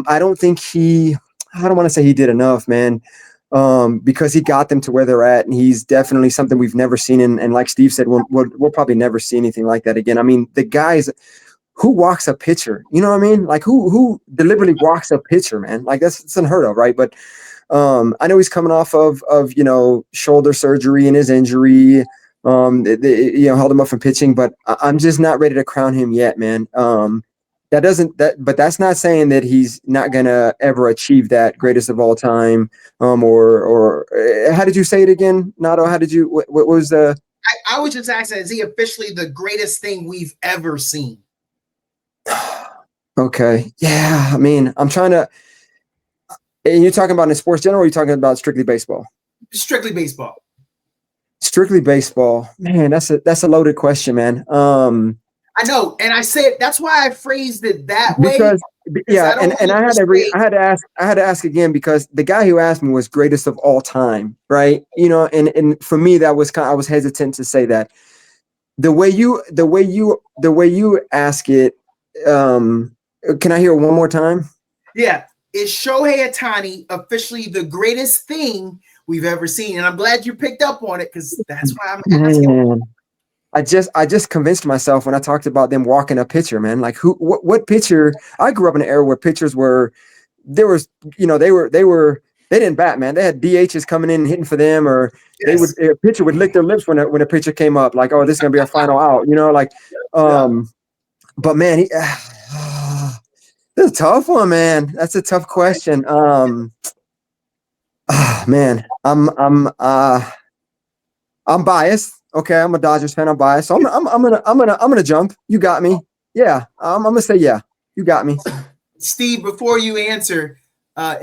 I don't think I don't want to say he did enough, man, because he got them to where they're at, and he's definitely something we've never seen. And like Steve said, we'll probably never see anything like that again. I mean, the guys who walks a pitcher, you know what I mean? Like who deliberately walks a pitcher, man? Like it's unheard of, right? But I know he's coming off of shoulder surgery and his injury. Held him up from pitching, but I'm just not ready to crown him yet, man. But that's not saying that he's not gonna ever achieve that greatest of all time. Or how did you say it again, Nato? How did you? What was the? I was just asking, is he officially the greatest thing we've ever seen? Okay, yeah. I mean, I'm trying to. And you're talking about in sports general, or are you talking about strictly baseball? Strictly baseball. Strictly baseball, man. That's a loaded question, man. I know, and I said that's why I phrased it that way. And I had to ask again because the guy who asked me was greatest of all time, right? And for me that was I was hesitant to say that. The way you ask it, can I hear it one more time? Yeah, is Shohei Ohtani officially the greatest thing we've ever seen. And I'm glad you picked up on it because that's why I'm asking. Man, I just convinced myself when I talked about them walking a pitcher, man. Like what pitcher? I grew up in an era where pitchers were there was, they didn't bat, man. They had DHs coming in and hitting for them, or Yes. a pitcher would lick their lips when a pitcher came up, like, oh, this is gonna be our final out, like, but man, this is a tough one, man. That's a tough question. Man, I'm biased. Okay, I'm a Dodgers fan. I'm biased. So I'm gonna jump. You got me. Yeah, I'm gonna say yeah. You got me. Steve, before you answer,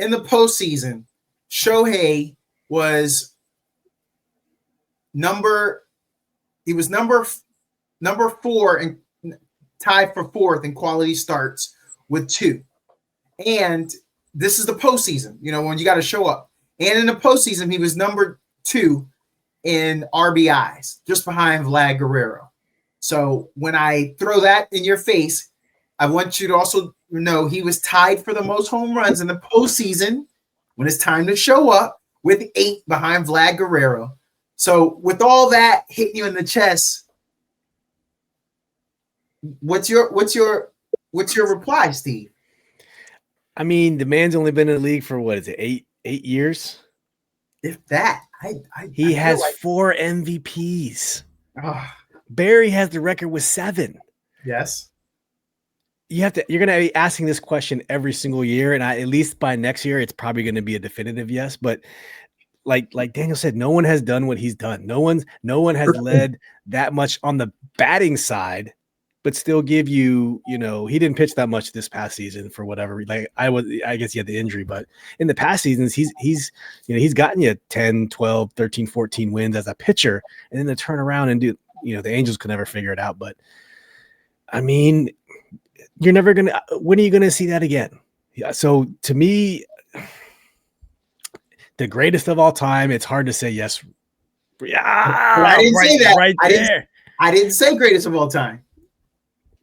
in the postseason, Shohei was number 4 and tied for 4th in quality starts with 2. And this is the postseason, when you got to show up. And in the postseason, he was number 2 in RBIs, just behind Vlad Guerrero. So when I throw that in your face, I want you to also know he was tied for the most home runs in the postseason when it's time to show up with 8 behind Vlad Guerrero. So with all that hitting you in the chest, what's your reply, Steve? I mean, the man's only been in the league for what is it, 8 years? If that, he I has like, 4 MVPs. Oh, Barry has the record with 7. yes. You're going to be asking this question every single year. And at least by next year, it's probably going to be a definitive yes. But like Daniel said, no one has done what he's done. No one has led that much on the batting side, but still give you, he didn't pitch that much this past season for whatever. Like I guess he had the injury, but in the past seasons, he's gotten you 10, 12, 13, 14 wins as a pitcher, and then to turn around and do, the Angels could never figure it out. But I mean, you're never going to, when are you going to see that again? Yeah. So to me, the greatest of all time, it's hard to say yes. Yeah. I didn't say that. Right there. I didn't say greatest of all time.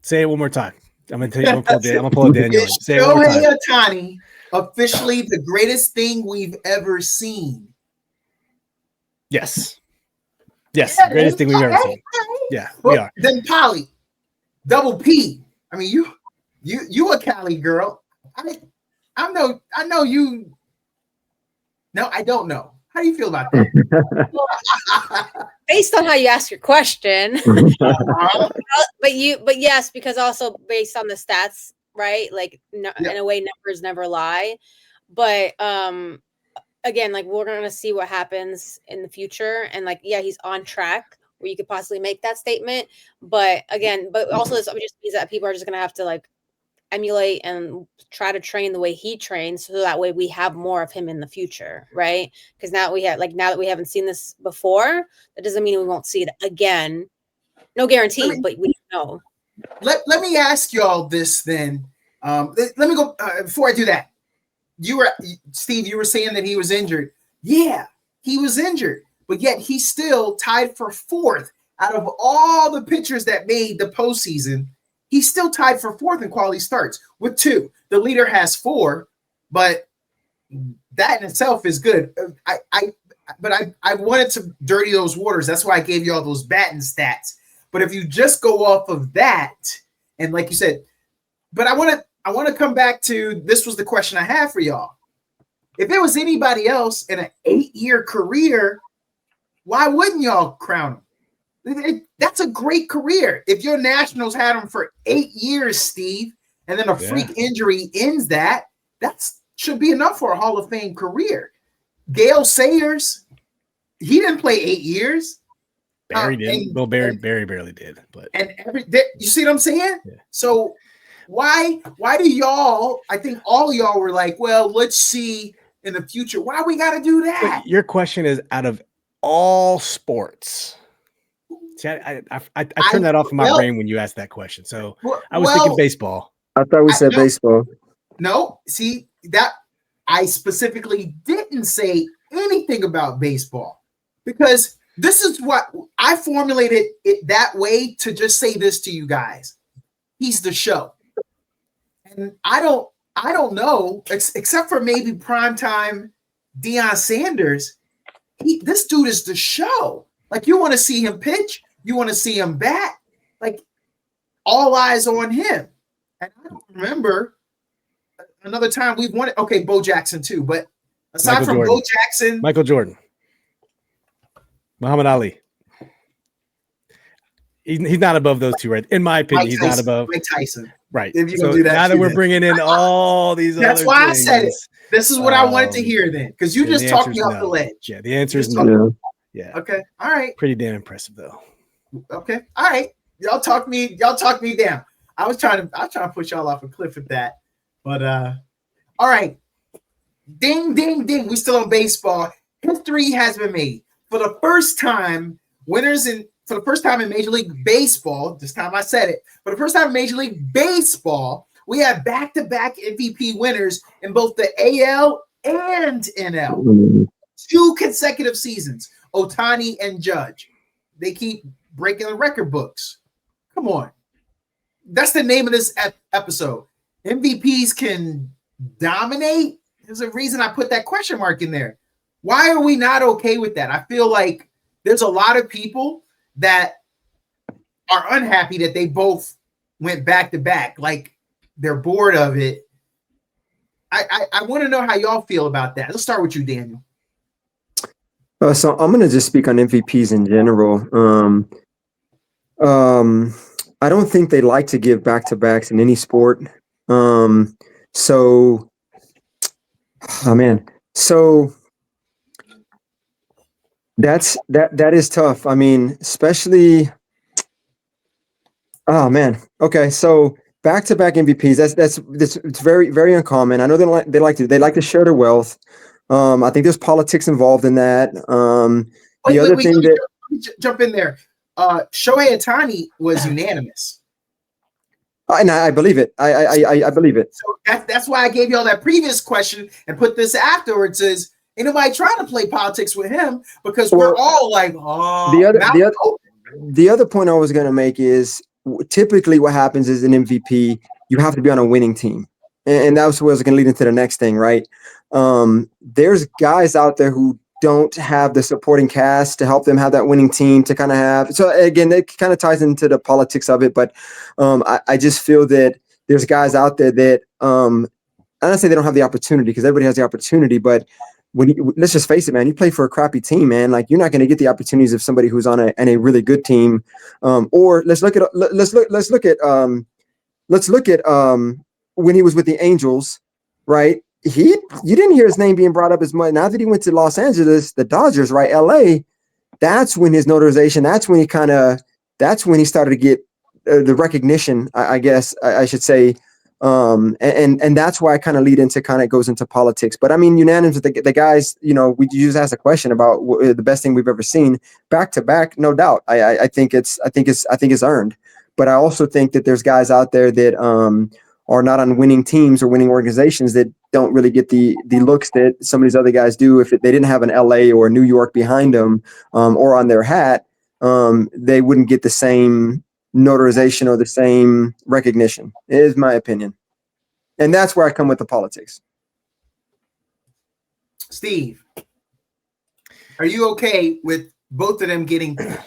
Say it one more time. I'm gonna pull a Daniel. Say it one more time. Shohei Ohtani, officially the greatest thing we've ever seen. Yes. Yes, yeah, greatest thing we've ever seen. Yeah, we are. Then Polly, double P. I mean, you a Cali girl. I know you. No, I don't know. How do you feel about that? Well, based on how you ask your question, but yes, because also based on the stats, right? Like in a way, numbers never lie. But again, like we're gonna see what happens in the future, and like he's on track where you could possibly make that statement. But again, also this just means that people are just gonna have to like emulate and try to train the way he trains, so that way we have more of him in the future, right? Because now that we haven't seen this before, that doesn't mean we won't see it again. No guarantee, but we know. Let me ask y'all this then. Let me go before I do that. Steve, you were saying that he was injured. Yeah, he was injured, but yet he's still tied for 4th out of all the pitchers that made the postseason. He's still tied for 4th in quality starts with 2. The leader has 4, but that in itself is good. I wanted to dirty those waters. That's why I gave you all those batting stats. But if you just go off of that, and like you said, but I want to come back to, this was the question I have for y'all. If there was anybody else in an 8-year career, why wouldn't y'all crown him? That's a great career. If your Nationals had him for 8 years, Steve, and then a freak injury ends that should be enough for a Hall of Fame career. Gale Sayers, he didn't play 8 years. Barry did. Well, Barry barely did, but you see what I'm saying? Yeah. So why do y'all? I think all y'all were like, well, let's see in the future. Why we got to do that? But your question is, out of all sports. See, I turned that off in my brain when you asked that question. So I was thinking baseball. I thought we said baseball. No, see that I specifically didn't say anything about baseball because this is what I formulated it that way to just say this to you guys. He's the show. And I don't know, except for maybe primetime Deion Sanders. this dude is the show. Like, you want to see him pitch, you want to see him bat, like all eyes on him. And I don't remember another time we've won it. Okay, Bo Jackson too, but aside Michael from Jordan. Bo Jackson, Michael Jordan, Muhammad Ali. He's not above those two, right? In my opinion, he's not above Mike Tyson. Right. If you so do that, now that we're bringing in all these that's other why things, I said it. This is what I wanted to hear then, because you just talked me off the ledge. Yeah, the answer is no. Yeah. Okay. All right. Pretty damn impressive though. Okay. All right. Y'all talk me down. I was trying to push y'all off a cliff with that. But all right. Ding, ding, ding. We still on baseball. History has been made. For the first time, for the first time in Major League Baseball, this time I said it, for the first time in Major League Baseball, we have back-to-back MVP winners in both the AL and NL. 2 consecutive seasons, Ohtani and Judge. They keep breaking the record books. Come on. That's the name of this episode. MVPs can dominate? There's a reason I put that question mark in there. Why are we not okay with that? I feel like there's a lot of people that are unhappy that they both went back to back. Like, they're bored of it. I want to know how y'all feel about that. Let's start with you, Daniel. So I'm going to just speak on MVPs in general. I don't think they like to give back-to-backs in any sport. So that is tough. I mean, especially. Oh man. Okay, so back-to-back MVPs. It's very, very uncommon. I know they like to share their wealth. I think there's politics involved in that. Jump in there. Shohei Ohtani was unanimous. And I believe it. I believe it. So that's why I gave y'all that previous question and put this afterwards. Is ain't nobody trying to play politics with him, because we're all like, oh. The other point I was going to make is typically what happens is an MVP, you have to be on a winning team, and that was going to lead into the next thing, right? There's guys out there who don't have the supporting cast to help them have that winning team to kind of have. So again, it kind of ties into the politics of it, but I just feel that there's guys out there that I don't say they don't have the opportunity, because everybody has the opportunity, but let's just face it, man, you play for a crappy team, man. Like, you're not going to get the opportunities of somebody who's on a really good team. Or let's look at when he was with the Angels, right? You didn't hear his name being brought up as much. Now that he went to Los Angeles, the Dodgers, right? LA, that's when his notarization, that's when he started to get the recognition, I guess I should say. And that's why I kind of goes into politics. But I mean, unanimous, the guys, we just asked a question about the best thing we've ever seen back to back. No doubt. I think it's earned, but I also think that there's guys out there that, are not on winning teams or winning organizations that don't really get the looks that some of these other guys do. If they didn't have an LA or New York behind them, or on their hat, they wouldn't get the same notarization or the same recognition, is my opinion. And that's where I come with the politics. Steve, are you okay with both of them getting back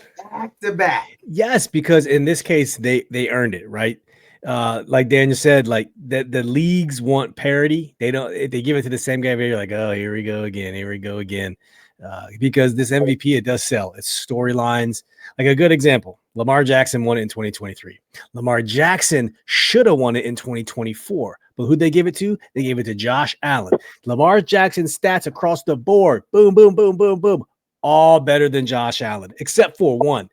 to back? Yes, because in this case, they earned it, right? Like Daniel said, like the leagues want parity. They don't, if they give it to the same guy, you're like, oh, here we go again. Because this MVP, it does sell. It's storylines. Like a good example, Lamar Jackson won it in 2023. Lamar Jackson should have won it in 2024. But who'd they give it to? They gave it to Josh Allen. Lamar Jackson's stats across the board, boom, boom, boom, boom, boom, all better than Josh Allen, except for one.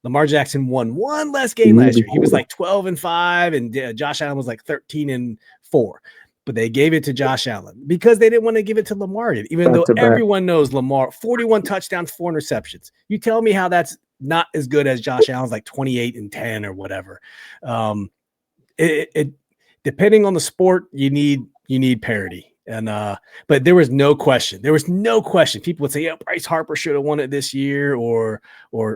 Lamar Jackson won one less game last year. He was like 12-5, and Josh Allen was like 13-4. But they gave it to Josh Allen because they didn't want to give it to Lamar, even though everyone knows Lamar, 41 touchdowns, 4 interceptions. You tell me how that's not as good as Josh Allen's like 28-10 or whatever. Depending on the sport, you need parity. And but there was no question. People would say, yeah, Bryce Harper should have won it this year, or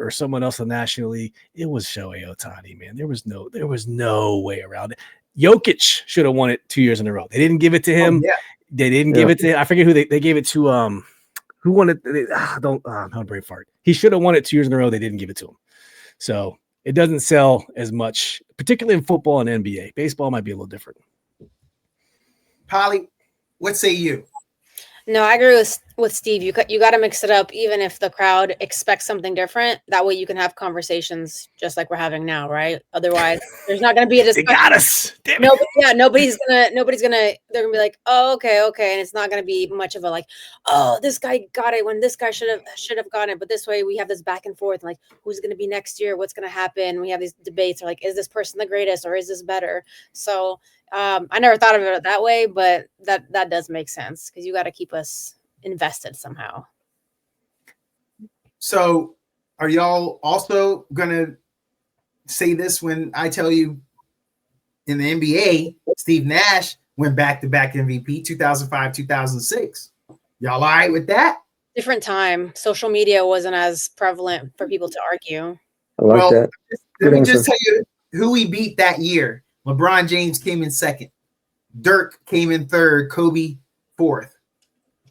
someone else in the National League. It was Shohei Ohtani, man. There was no way around it. Jokic should have won it 2 years in a row. They didn't give it to him. Oh, yeah. They didn't give it to him. I forget who they gave it to. Who won it? No brain fart. He should have won it 2 years in a row. They didn't give it to him. So it doesn't sell as much, particularly in football and NBA. Baseball might be a little different. Polly, what say you? No, I agree with Steve. You got to mix it up, even if the crowd expects something different. That way, you can have conversations just like we're having now, right? Otherwise, there's not going to be a They discussion. got us. Damn it. Nobody's gonna. They're gonna be like, oh, okay, and it's not gonna be much of a like, oh, this guy got it when this guy should have gotten it. But this way, we have this back and forth, like, who's gonna be next year? What's gonna happen? We have these debates, or like, is this person the greatest, or is this better? So. I never thought of it that way, but that does make sense because you got to keep us invested somehow. So are y'all also going to say this when I tell you in the NBA, Steve Nash went back-to-back MVP 2005, 2006. Y'all all right with that? Different time. Social media wasn't as prevalent for people to argue. I like that. Let me just tell you who we beat that year. LeBron James came in second. Dirk came in third. Kobe fourth.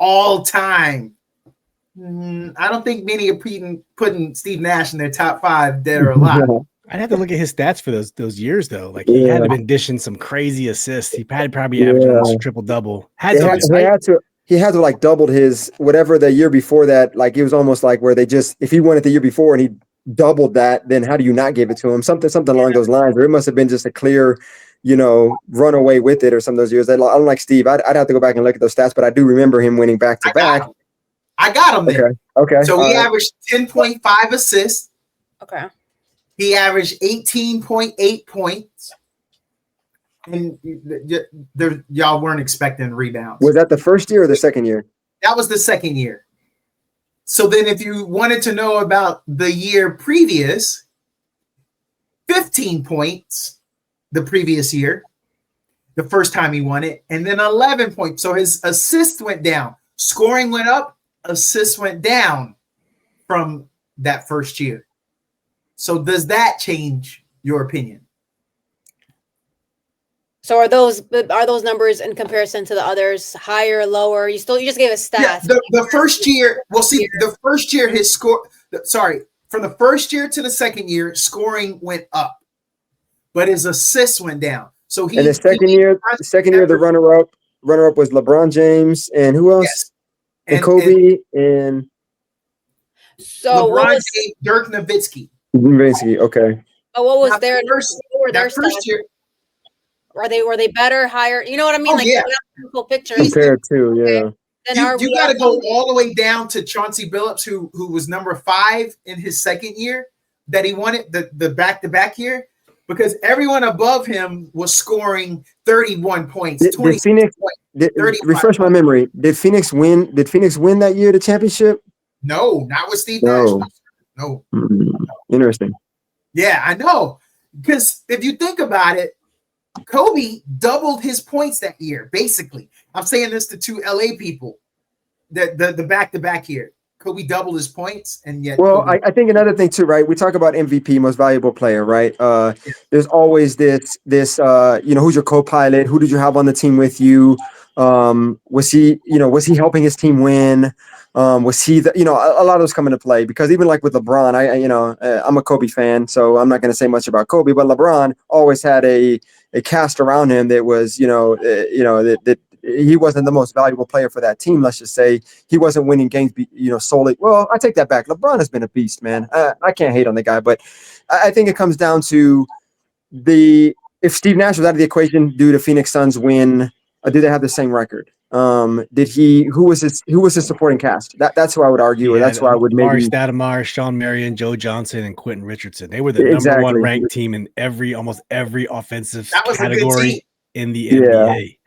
All time. I don't think many are putting Steve Nash in their top 5 dead or alive. I'd have to look at his stats for those years though. Like he had to have been dishing some crazy assists. He had probably averaged almost a triple double. He had to like doubled his whatever the year before that. Like it was almost like where they just if he won it the year before and he doubled that, then how do you not give it to him? Something along those lines. Or it must have been just a clear, run away with it or some of those years. Unlike Steve, I'd have to go back and look at those stats, but I do remember him winning back to back. I got him there. Okay. So he averaged 10.5 assists. Okay. He averaged 18.8 points. And y'all weren't expecting rebounds. Was that the first year or the second year? That was the second year. So then if you wanted to know about the year previous, 15 points the previous year, the first time he won it, and then 11 points. So his assists went down. Scoring went up, assists went down from that first year. So does that change your opinion? So are those numbers in comparison to the others higher, lower? You just gave us stats. Yeah, the first year, the first year his score, from the first year to the second year, scoring went up, but his assists went down. So the second year, the runner up was LeBron James and who else? Yes. And Kobe and so LeBron James, Dirk Nowitzki. Okay. Oh, what was their first year? Were they better, higher? You know what I mean? Full picture. Compared to, Then you got to go all the way down to Chauncey Billups, who was number 5 in his second year that he won it, the back-to-back year, because everyone above him was scoring 31 points. Did Phoenix refresh my memory? Did Phoenix win that year the championship? No, not with Steve Nash. No. Interesting. Yeah, I know. Because if you think about it, Kobe doubled his points that year, basically. I'm saying this to 2 LA people. The back-to-back year. Kobe doubled his points, and yet. Well, I think another thing too, right? We talk about MVP, most valuable player, right? There's always this who's your co-pilot? Who did you have on the team with you? Was he helping his team win? Was he a lot of those come into play because even like with LeBron, I'm a Kobe fan, so I'm not going to say much about Kobe, but LeBron always had a cast around him that was, that he wasn't the most valuable player for that team. Let's just say he wasn't winning games, solely. Well, I take that back. LeBron has been a beast, man. I can't hate on the guy, but I think it comes down to if Steve Nash was out of the equation due to Phoenix Suns win, did they have the same record? Who was his supporting cast? That's who I would argue, or that's who I would maybe. Stoudemire, Sean Marion, Joe Johnson, and Quentin Richardson. They were the number 1 ranked team in almost every offensive category in the NBA.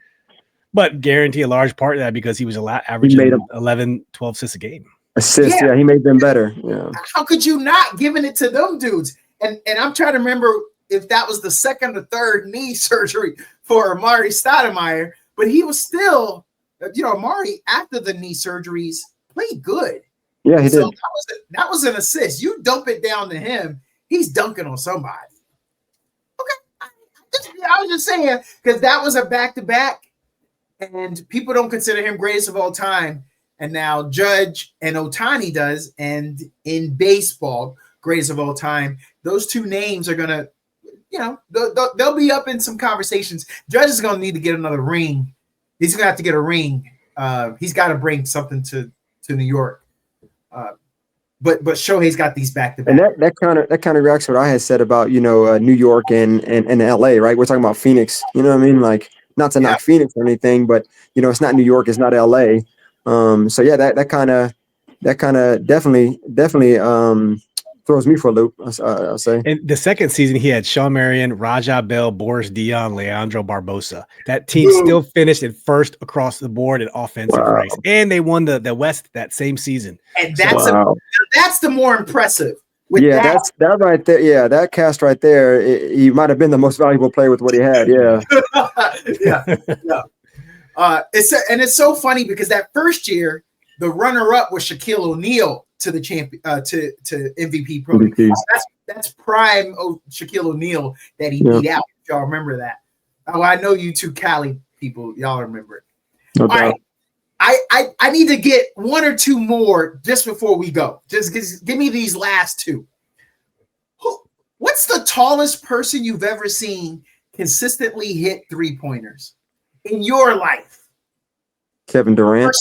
But guarantee a large part of that because he was averaging 11, 12 assists a game. Assists, he made them better. Yeah. How could you not giving it to them dudes? And I'm trying to remember if that was the second or third knee surgery for Amari Stoudemire, but he was still, Amari after the knee surgeries played good. Yeah, he did. That was an assist. You dump it down to him, he's dunking on somebody. Okay, I was just saying because that was a back-to-back. And people don't consider him greatest of all time. and now Judge and Ohtani does. And in baseball, greatest of all time, those two names are gonna, they'll be up in some conversations. Judge is gonna need to get another ring. He's gonna have to get a ring. He's got to bring something to New York. But Shohei's got these back to back. And that kind of reacts to what I had said about New York and LA, right? We're talking about Phoenix. You know what I mean? Like, not to knock Phoenix or anything, but it's not New York, it's not LA. So yeah, that kind of definitely throws me for a loop. I'll say. In the second season, he had Shawn Marion, Raja Bell, Boris Dion, Leandro Barbosa. That team still finished in first across the board in offensive race, and they won the West that same season. And that's the more impressive. That's that right there. Yeah, that cast right there. He might have been the most valuable player with what he had. Yeah, yeah. It's so funny because that first year, the runner-up was Shaquille O'Neal to the to MVP program. That's prime Shaquille O'Neal that he beat out. Y'all remember that? Oh, I know you two Cali people. Y'all remember it. No All doubt. right. I need to get one or two more just before we go. Just give me these last two. What's the tallest person you've ever seen consistently hit 3-pointers in your life? Kevin Durant.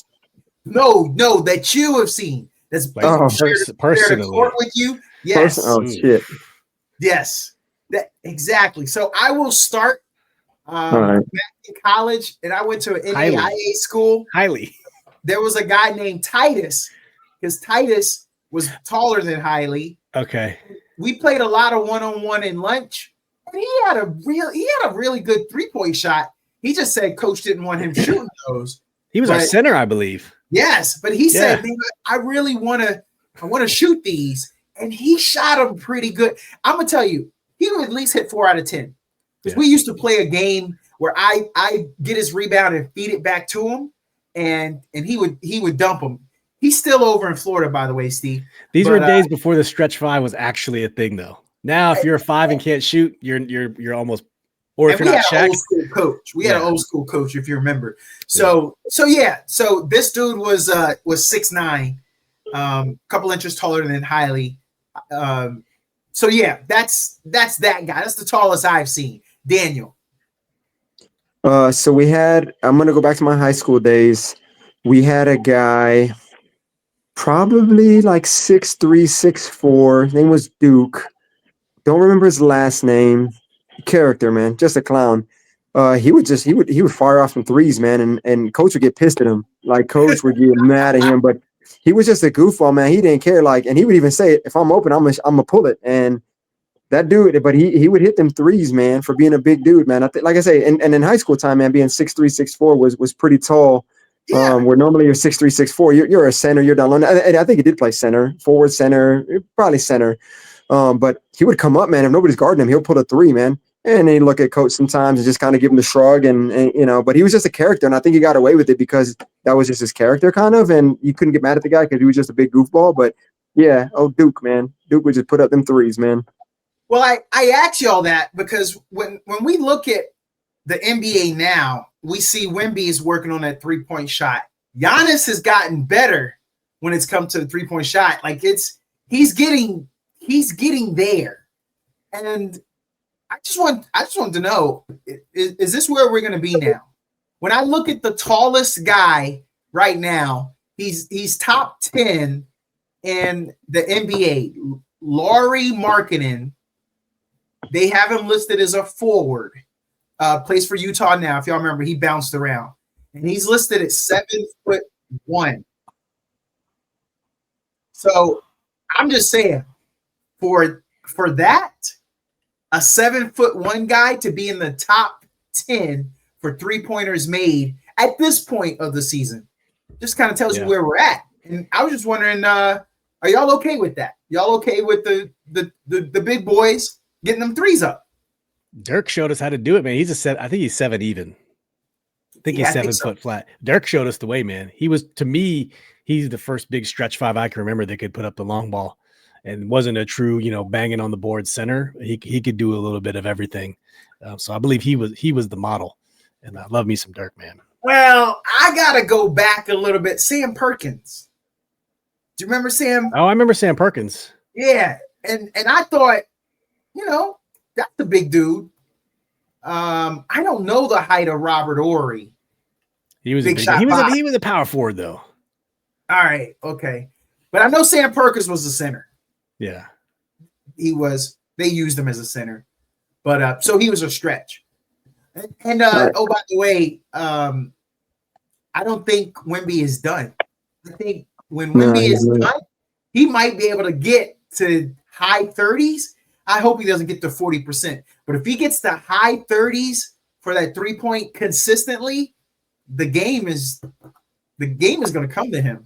No, that you have seen. That's personally court with you. Yes. Oh shit. Yes. That exactly. So I will start back in college, and I went to an NAIA school. There was a guy named Titus, because Titus was taller than Hailey. Okay. We played a lot of one-on-one in lunch, and he had a really good 3-point shot. He just said coach didn't want him shooting those. He was our center, I believe. Yes, but he said, man, I really want to shoot these, and he shot them pretty good. I'm gonna tell you, he would at least hit 4 out of 10. Because we used to play a game where I get his rebound and feed it back to him, and he would dump them. He's still over in Florida, by the way, Steve. These were days before the stretch 5 was actually a thing, though. Now, if you're a 5 and can't shoot, you're almost. Or if you're not Shaq. We had an old school coach, if you remember. So this dude was 6'9", couple inches taller than Hailey. That's that guy. That's the tallest I've seen. Daniel. So we had. I'm gonna go back to my high school days. We had a guy, probably like 6'3", 6'4". His name was Duke. Don't remember his last name. Character, man, just a clown. He would fire off some threes, man, and coach would get pissed at him. Like, coach would get mad at him, but he was just a goofball, man. He didn't care. Like, and he would even say, if I'm open, I'm gonna pull it. And that dude, but he would hit them threes, man, for being a big dude, man. Like I say, and in high school time, man, being 6'3", 6'4" was pretty tall. Yeah. Where normally you're 6'3", 6'4", you're a center, you're down low. And I think he did play center, forward center, probably center. But he would come up, man. If nobody's guarding him, he'll pull a 3, man. And he'd look at coach sometimes and just kind of give him the shrug and but he was just a character. And I think he got away with it because that was just his character kind of. And you couldn't get mad at the guy because he was just a big goofball. But yeah, Duke, man. Duke would just put up them threes, man. Well, I asked y'all that because when we look at the NBA now, we see Wemby is working on that 3-point shot. Giannis has gotten better when it's come to the 3-point shot. Like he's getting there. And I just want to know, is this where we're going to be now? When I look at the tallest guy right now, he's top 10 in the NBA. Lauri Markkanen, they have him listed as a forward. Plays for Utah now. If y'all remember, he bounced around, and he's listed at 7'1". So I'm just saying, for that, a 7'1" guy to be in the top 10 for 3-pointers made at this point of the season, just kind of tells you where we're at. And I was just wondering, are y'all okay with that? Y'all okay with the big boys getting them threes up? Dirk showed us how to do it, man. I think he's 7 even. I think he's 7 foot flat. Dirk showed us the way, man. To me, he's the first big stretch 5 I can remember that could put up the long ball. And wasn't a true, banging on the board center. He could do a little bit of everything. So I believe he was the model. And I love me some Dirk, man. Well, I gotta go back a little bit. Sam Perkins. Do you remember Sam? Oh, I remember Sam Perkins. Yeah, and I thought, that's the big dude. I don't know the height of Robert Ory. He was a big. He was a power forward though. All right, okay, but I know Sam Perkins was the center. Yeah, he was. They used him as a center, but so he was a stretch. And oh, by the way, I don't think Wemby is done. I think when Wemby is done, he might be able to get to high 30s. I hope he doesn't get to 40%. But if he gets to high 30s for that 3-point consistently, the game is going to come to him.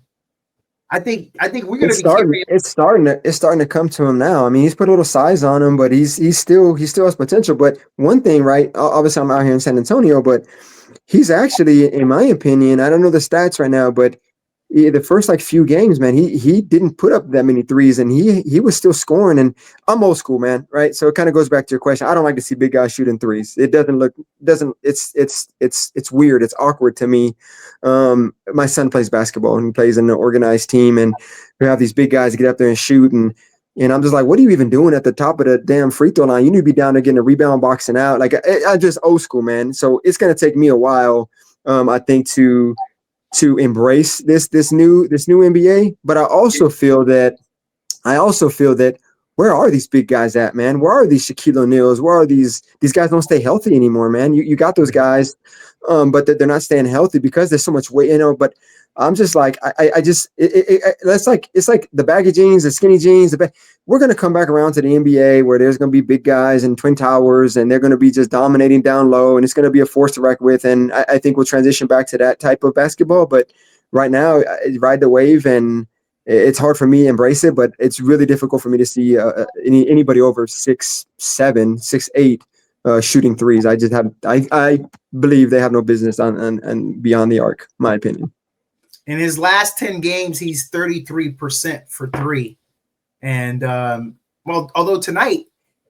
I think we're going to be it's starting to come to him now. I mean, he's put a little size on him, but he still has potential. But one thing, right? Obviously, I'm out here in San Antonio, but he's actually, in my opinion, I don't know the stats right now, but the first few games, man, he didn't put up that many threes, and he was still scoring. And I'm old school, man, right? So it kind of goes back to your question. I don't like to see big guys shooting threes. It it's weird. It's awkward to me. My son plays basketball, and he plays in an organized team, and we have these big guys get up there and shoot, and I'm just like, what are you even doing at the top of the damn free throw line? You need to be down there getting a rebound, boxing out. Like I just old school, man. So it's gonna take me a while, I think, to embrace this new NBA. But I also feel that where are these big guys at, man? Where are these Shaquille O'Neals? Where are these guys don't stay healthy anymore, man? You got those guys, but they're not staying healthy because there's so much weight, But I'm just like, it's like the baggy jeans, the skinny jeans. We're going to come back around to the NBA where there's going to be big guys and twin towers, and they're going to be just dominating down low, and it's going to be a force to reckon with. And I think we'll transition back to that type of basketball. But right now, I ride the wave, and it's hard for me to embrace it, but it's really difficult for me to see anybody over 6'7", 6'8", shooting threes. I believe they have no business on beyond the arc, my opinion. In his last 10 games, he's 33% for three. And, although tonight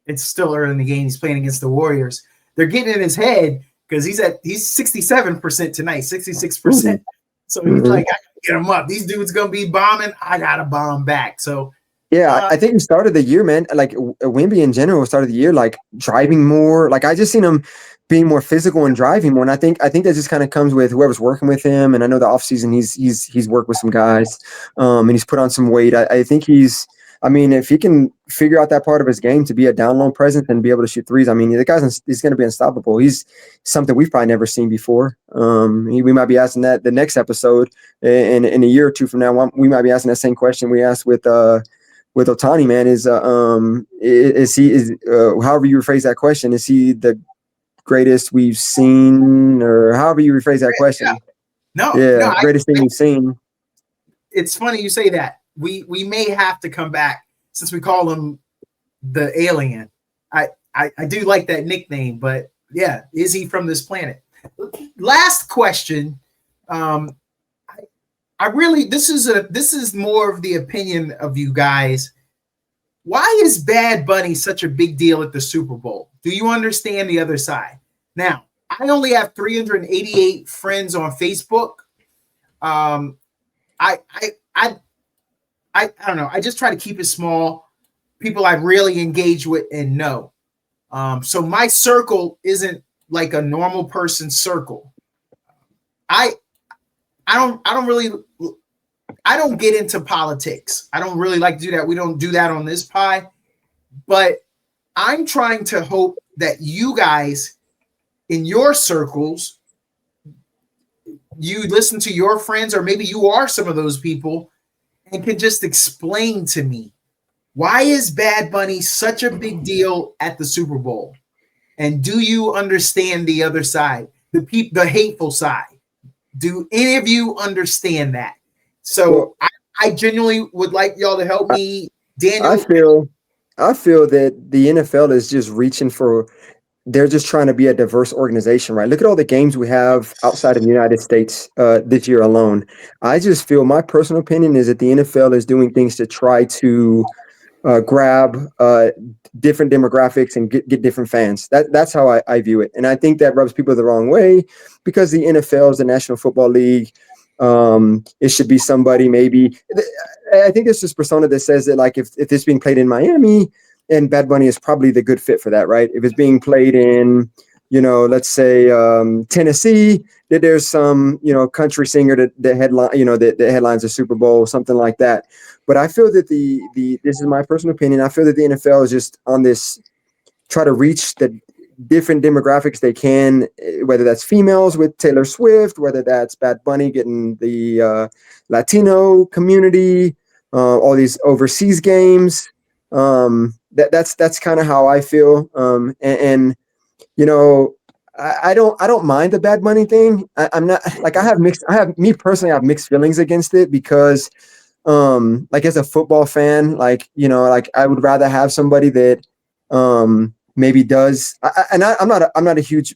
it's still early in the game, he's playing against the Warriors. They're getting in his head because he's 67% tonight, 66%. So he's like, I can get him up. These dudes going to be bombing. I got to bomb back. So, yeah, I think we started the year, man. Like Wemby in general started the year like driving more. Like I just seen him being more physical and driving more. And I think that just kind of comes with whoever's working with him. And I know the offseason he's worked with some guys, and he's put on some weight. I think if he can figure out that part of his game to be a down low presence and be able to shoot threes, he's going to be unstoppable. He's something we've probably never seen before. We might be asking that the next episode in a year or two from now. We might be asking that same question we asked with Ohtani, man. However you rephrase that question, is he the greatest we've seen, or however you rephrase that question? No, greatest thing we've seen. It's funny you say that. We may have to come back since we call him the alien. I do like that nickname, but yeah, is he from this planet? Last question. This is more of the opinion of you guys. Why is Bad Bunny such a big deal at the Super Bowl? Do you understand the other side? Now, I only have 388 friends on Facebook. I don't know. I just try to keep it small. People I really engage with and know. So my circle isn't like a normal person's circle. I don't get into politics. I don't really like to do that. We don't do that on this pie. But I'm trying to hope that you guys in your circles, you listen to your friends, or maybe you are some of those people, and can just explain to me, why is Bad Bunny such a big deal at the Super Bowl? And do you understand the other side, the hateful side? Do any of you understand that? So I genuinely would like y'all to help me, Daniel. I feel that the NFL is just reaching for. They're just trying to be a diverse organization, right? Look at all the games we have outside of the United States this year alone. I just feel, my personal opinion is that the NFL is doing things to try to grab different demographics and get different fans. That's how I view it, and I think that rubs people the wrong way because the NFL is the National Football League. It should be somebody maybe. I think there's this persona that says that like if it's being played in Miami, and Bad Bunny is probably the good fit for that, right? If it's being played in, let's say Tennessee, that there's some country singer that headline that headlines a Super Bowl, something like that. But I feel that the this is my personal opinion. I feel that the NFL is just on this try to reach the different demographics they can, whether that's females with Taylor Swift, whether that's Bad Bunny getting the Latino community, all these overseas games. That's kind of how I feel. And I don't mind the Bad Bunny thing. I'm not like I have me personally, I have mixed feelings against it because like as a football fan, like I would rather have somebody that maybe does. I'm not a huge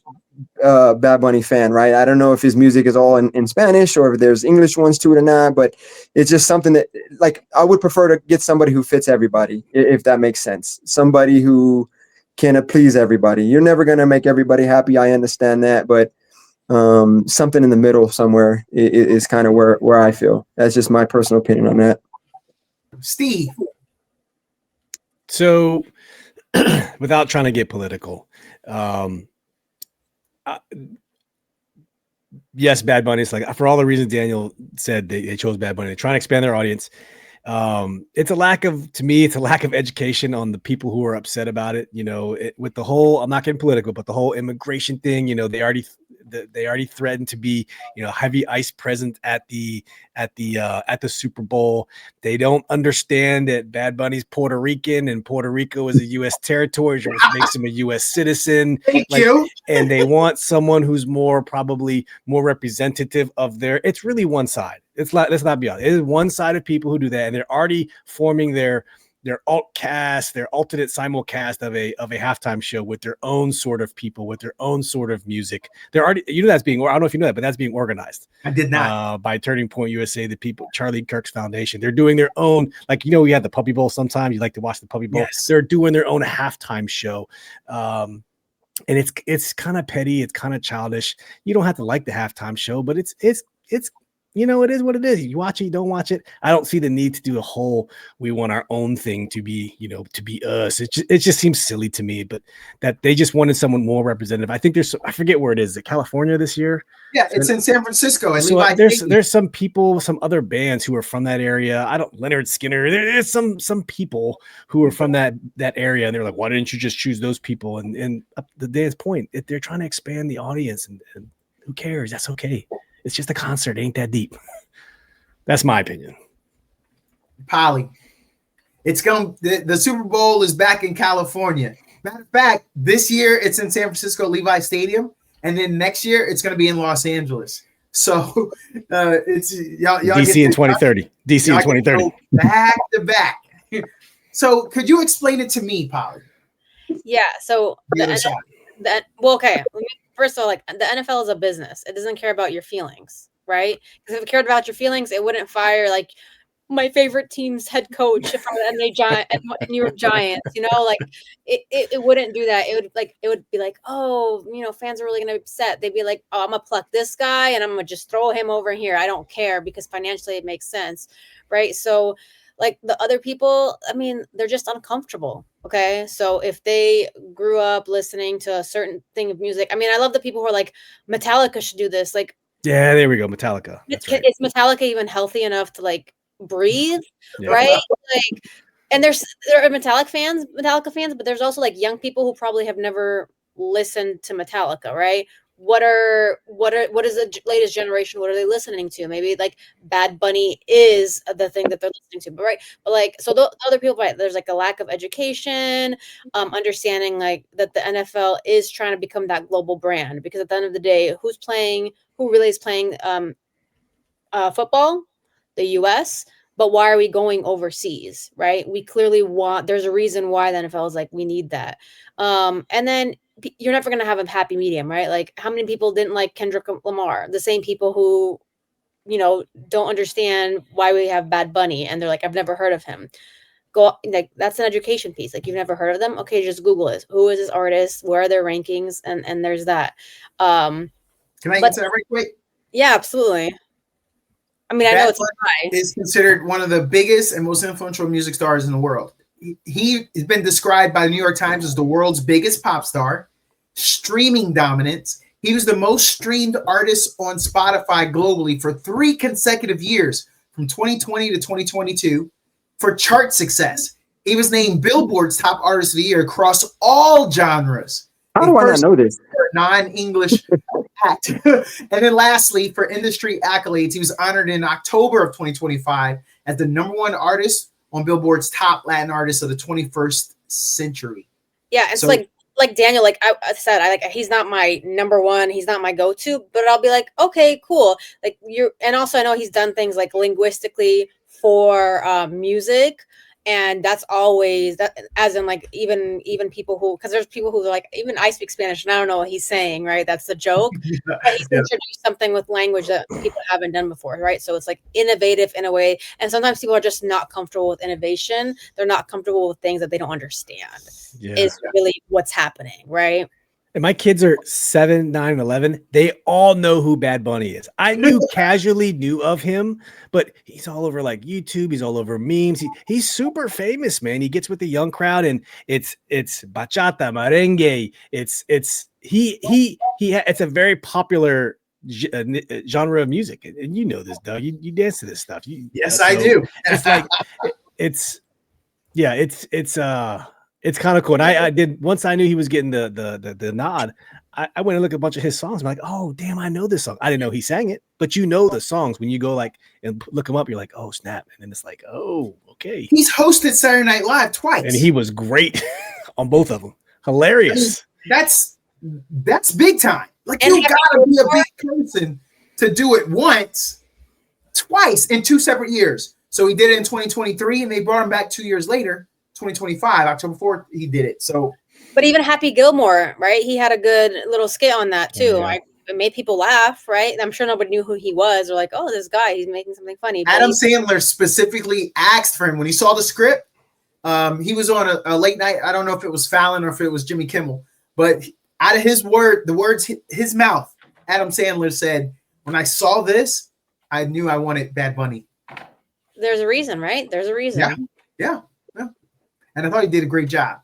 Bad Bunny fan, right? I don't know if his music is all in Spanish or if there's English ones to it or not, but it's just something that like I would prefer to get somebody who fits everybody, if that makes sense. Somebody who can please everybody. You're never gonna make everybody happy. I understand that, but something in the middle somewhere is kind of where I feel. That's just my personal opinion on that. Steve. So, without trying to get political, yes, Bad Bunny is like, for all the reasons Daniel said, they chose Bad Bunny. They're trying to expand their audience. It's a lack of education on the people who are upset about it. With the whole, I'm not getting political, but the whole immigration thing, they already threatened to be, heavy ICE present at the Super Bowl. They don't understand that Bad Bunny's Puerto Rican and Puerto Rico is a U.S. territory, which makes him a U.S. citizen. Thank you. And they want someone who's probably more representative of it's really one side. Let's not be honest. It is one side of people who do that, and they're already forming their alt cast, their alternate simulcast of a halftime show with their own sort of people, with their own sort of music. They're already, that's being, I don't know if you know that, but that's being organized. I did not. By Turning Point USA, the people, Charlie Kirk's foundation. They're doing their own, like, we had the Puppy Bowl sometimes. You like to watch the Puppy Bowl. Yes. They're doing their own halftime show. And it's kind of petty. It's kind of childish. You don't have to like the halftime show, but it's it is what it is. You watch it, you don't watch it. I don't see the need to do a whole, we want our own thing to be, to be us. It just seems silly to me, but that they just wanted someone more representative. I think I forget where it is. Is it California this year? Yeah, it's in San Francisco. And so there's some people, some other bands who are from that area. Leonard Skinner. There's some people who are from that area, and they're like, why didn't you just choose those people? And the Dan's point, they're trying to expand the audience, and who cares? That's okay. It's just a concert. It ain't that deep. That's my opinion. Polly, the Super Bowl is back in California. Matter of fact, this year it's in San Francisco Levi Stadium, and then next year it's going to be in Los Angeles. So it's y'all DC in 2030. DC in 2030. Back to back. So could you explain it to me, Polly? Yeah. So okay. First of all, like the NFL is a business. It doesn't care about your feelings, right? Because if it cared about your feelings, it wouldn't fire like my favorite team's head coach from the New York Giants. Like it wouldn't do that. It would be like, oh, fans are really gonna be upset. They'd be like, oh, I'm gonna pluck this guy and I'm gonna just throw him over here. I don't care because financially it makes sense, right? So like the other people, I mean, they're just uncomfortable. Okay. So if they grew up listening to a certain thing of music, I mean, I love the people who are like, Metallica should do this. Like, yeah, there we go. Metallica. Right. Is Metallica even healthy enough to like breathe? Yeah. Right. Like, and there are Metallica fans, but there's also like young people who probably have never listened to Metallica. Right. What is the latest generation? What are they listening to? Maybe like Bad Bunny is the thing that they're listening to, but like, so the other people, right? There's like a lack of education, understanding like that the NFL is trying to become that global brand, because at the end of the day, who really is playing football? The US. But why are we going overseas? Right? We clearly there's a reason why the NFL is like, we need that. And then you're never going to have a happy medium, right? Like how many people didn't like Kendrick Lamar? The same people who, don't understand why we have Bad Bunny. And they're like, I've never heard of him. go like that's an education piece. Like you've never heard of them, okay, just Google it. Who is this artist? Where are their rankings? And there's that. Can I answer that right quick? Yeah, absolutely. I mean, I know it's high. Is considered one of the biggest and most influential music stars in the world. He has been described by the New York Times as the world's biggest pop star, streaming dominance. He was the most streamed artist on Spotify globally for 3 consecutive years, from 2020 to 2022, for chart success. He was named Billboard's top artist of the year across all genres. How do I not know this? Non-English act. And then lastly, for industry accolades, he was honored in October of 2025 as the #1 artist on Billboard's top Latin artists of the 21st century. Yeah, it's like Daniel, like I said, he's not my #1, he's not my go-to, but I'll be like, okay, cool. Like and also I know he's done things like linguistically for music. And that's always that, as in like even people who, because there's people who are like, even I speak Spanish and I don't know what he's saying, right? That's the joke. But he's introduced something with language that people haven't done before, right? So it's like innovative in a way. And sometimes people are just not comfortable with innovation. They're not comfortable with things that they don't understand. Is really what's happening, right? And my kids are 7, 9, and 11. They all know who Bad Bunny is. I casually knew of him, but he's all over like YouTube. He's all over memes. He's super famous, man. He gets with the young crowd, and it's bachata, merengue. It's a very popular genre of music, and you know this, Doug. You dance to this stuff. Yes, I do. It's like it's kind of cool. And I did, once I knew he was getting the nod, I went and looked at a bunch of his songs. I'm like, oh damn, I know this song. I didn't know he sang it, but you know the songs when you go like and look him up. You're like, oh snap, and then it's like, oh okay. He's hosted Saturday Night Live twice, and he was great on both of them. Hilarious. I mean, that's big time. Like you gotta be a big person to do it twice in 2 separate years. So he did it in 2023, and they brought him back 2 years later. 2025, October 4th, he did it. So, but even Happy Gilmore, right? He had a good little skit on that too. Yeah. It made people laugh, right? I'm sure nobody knew who he was. Or like, oh, this guy, he's making something funny. Adam Sandler specifically asked for him when he saw the script. He was on a late night. I don't know if it was Fallon or if it was Jimmy Kimmel, but out of his his mouth, Adam Sandler said, "When I saw this, I knew I wanted Bad Bunny." There's a reason, right? There's a reason. Yeah. And I thought he did a great job.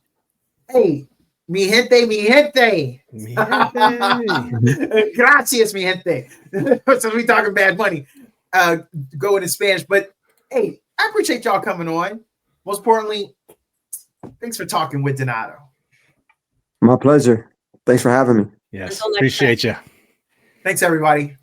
Hey, mi gente, mi gente. Mi gente. Gracias, mi gente. So we talking Bad Bunny, going in Spanish. But hey, I appreciate y'all coming on. Most importantly, thanks for talking with Donato. My pleasure. Thanks for having me. Yes, appreciate you. Thanks, everybody.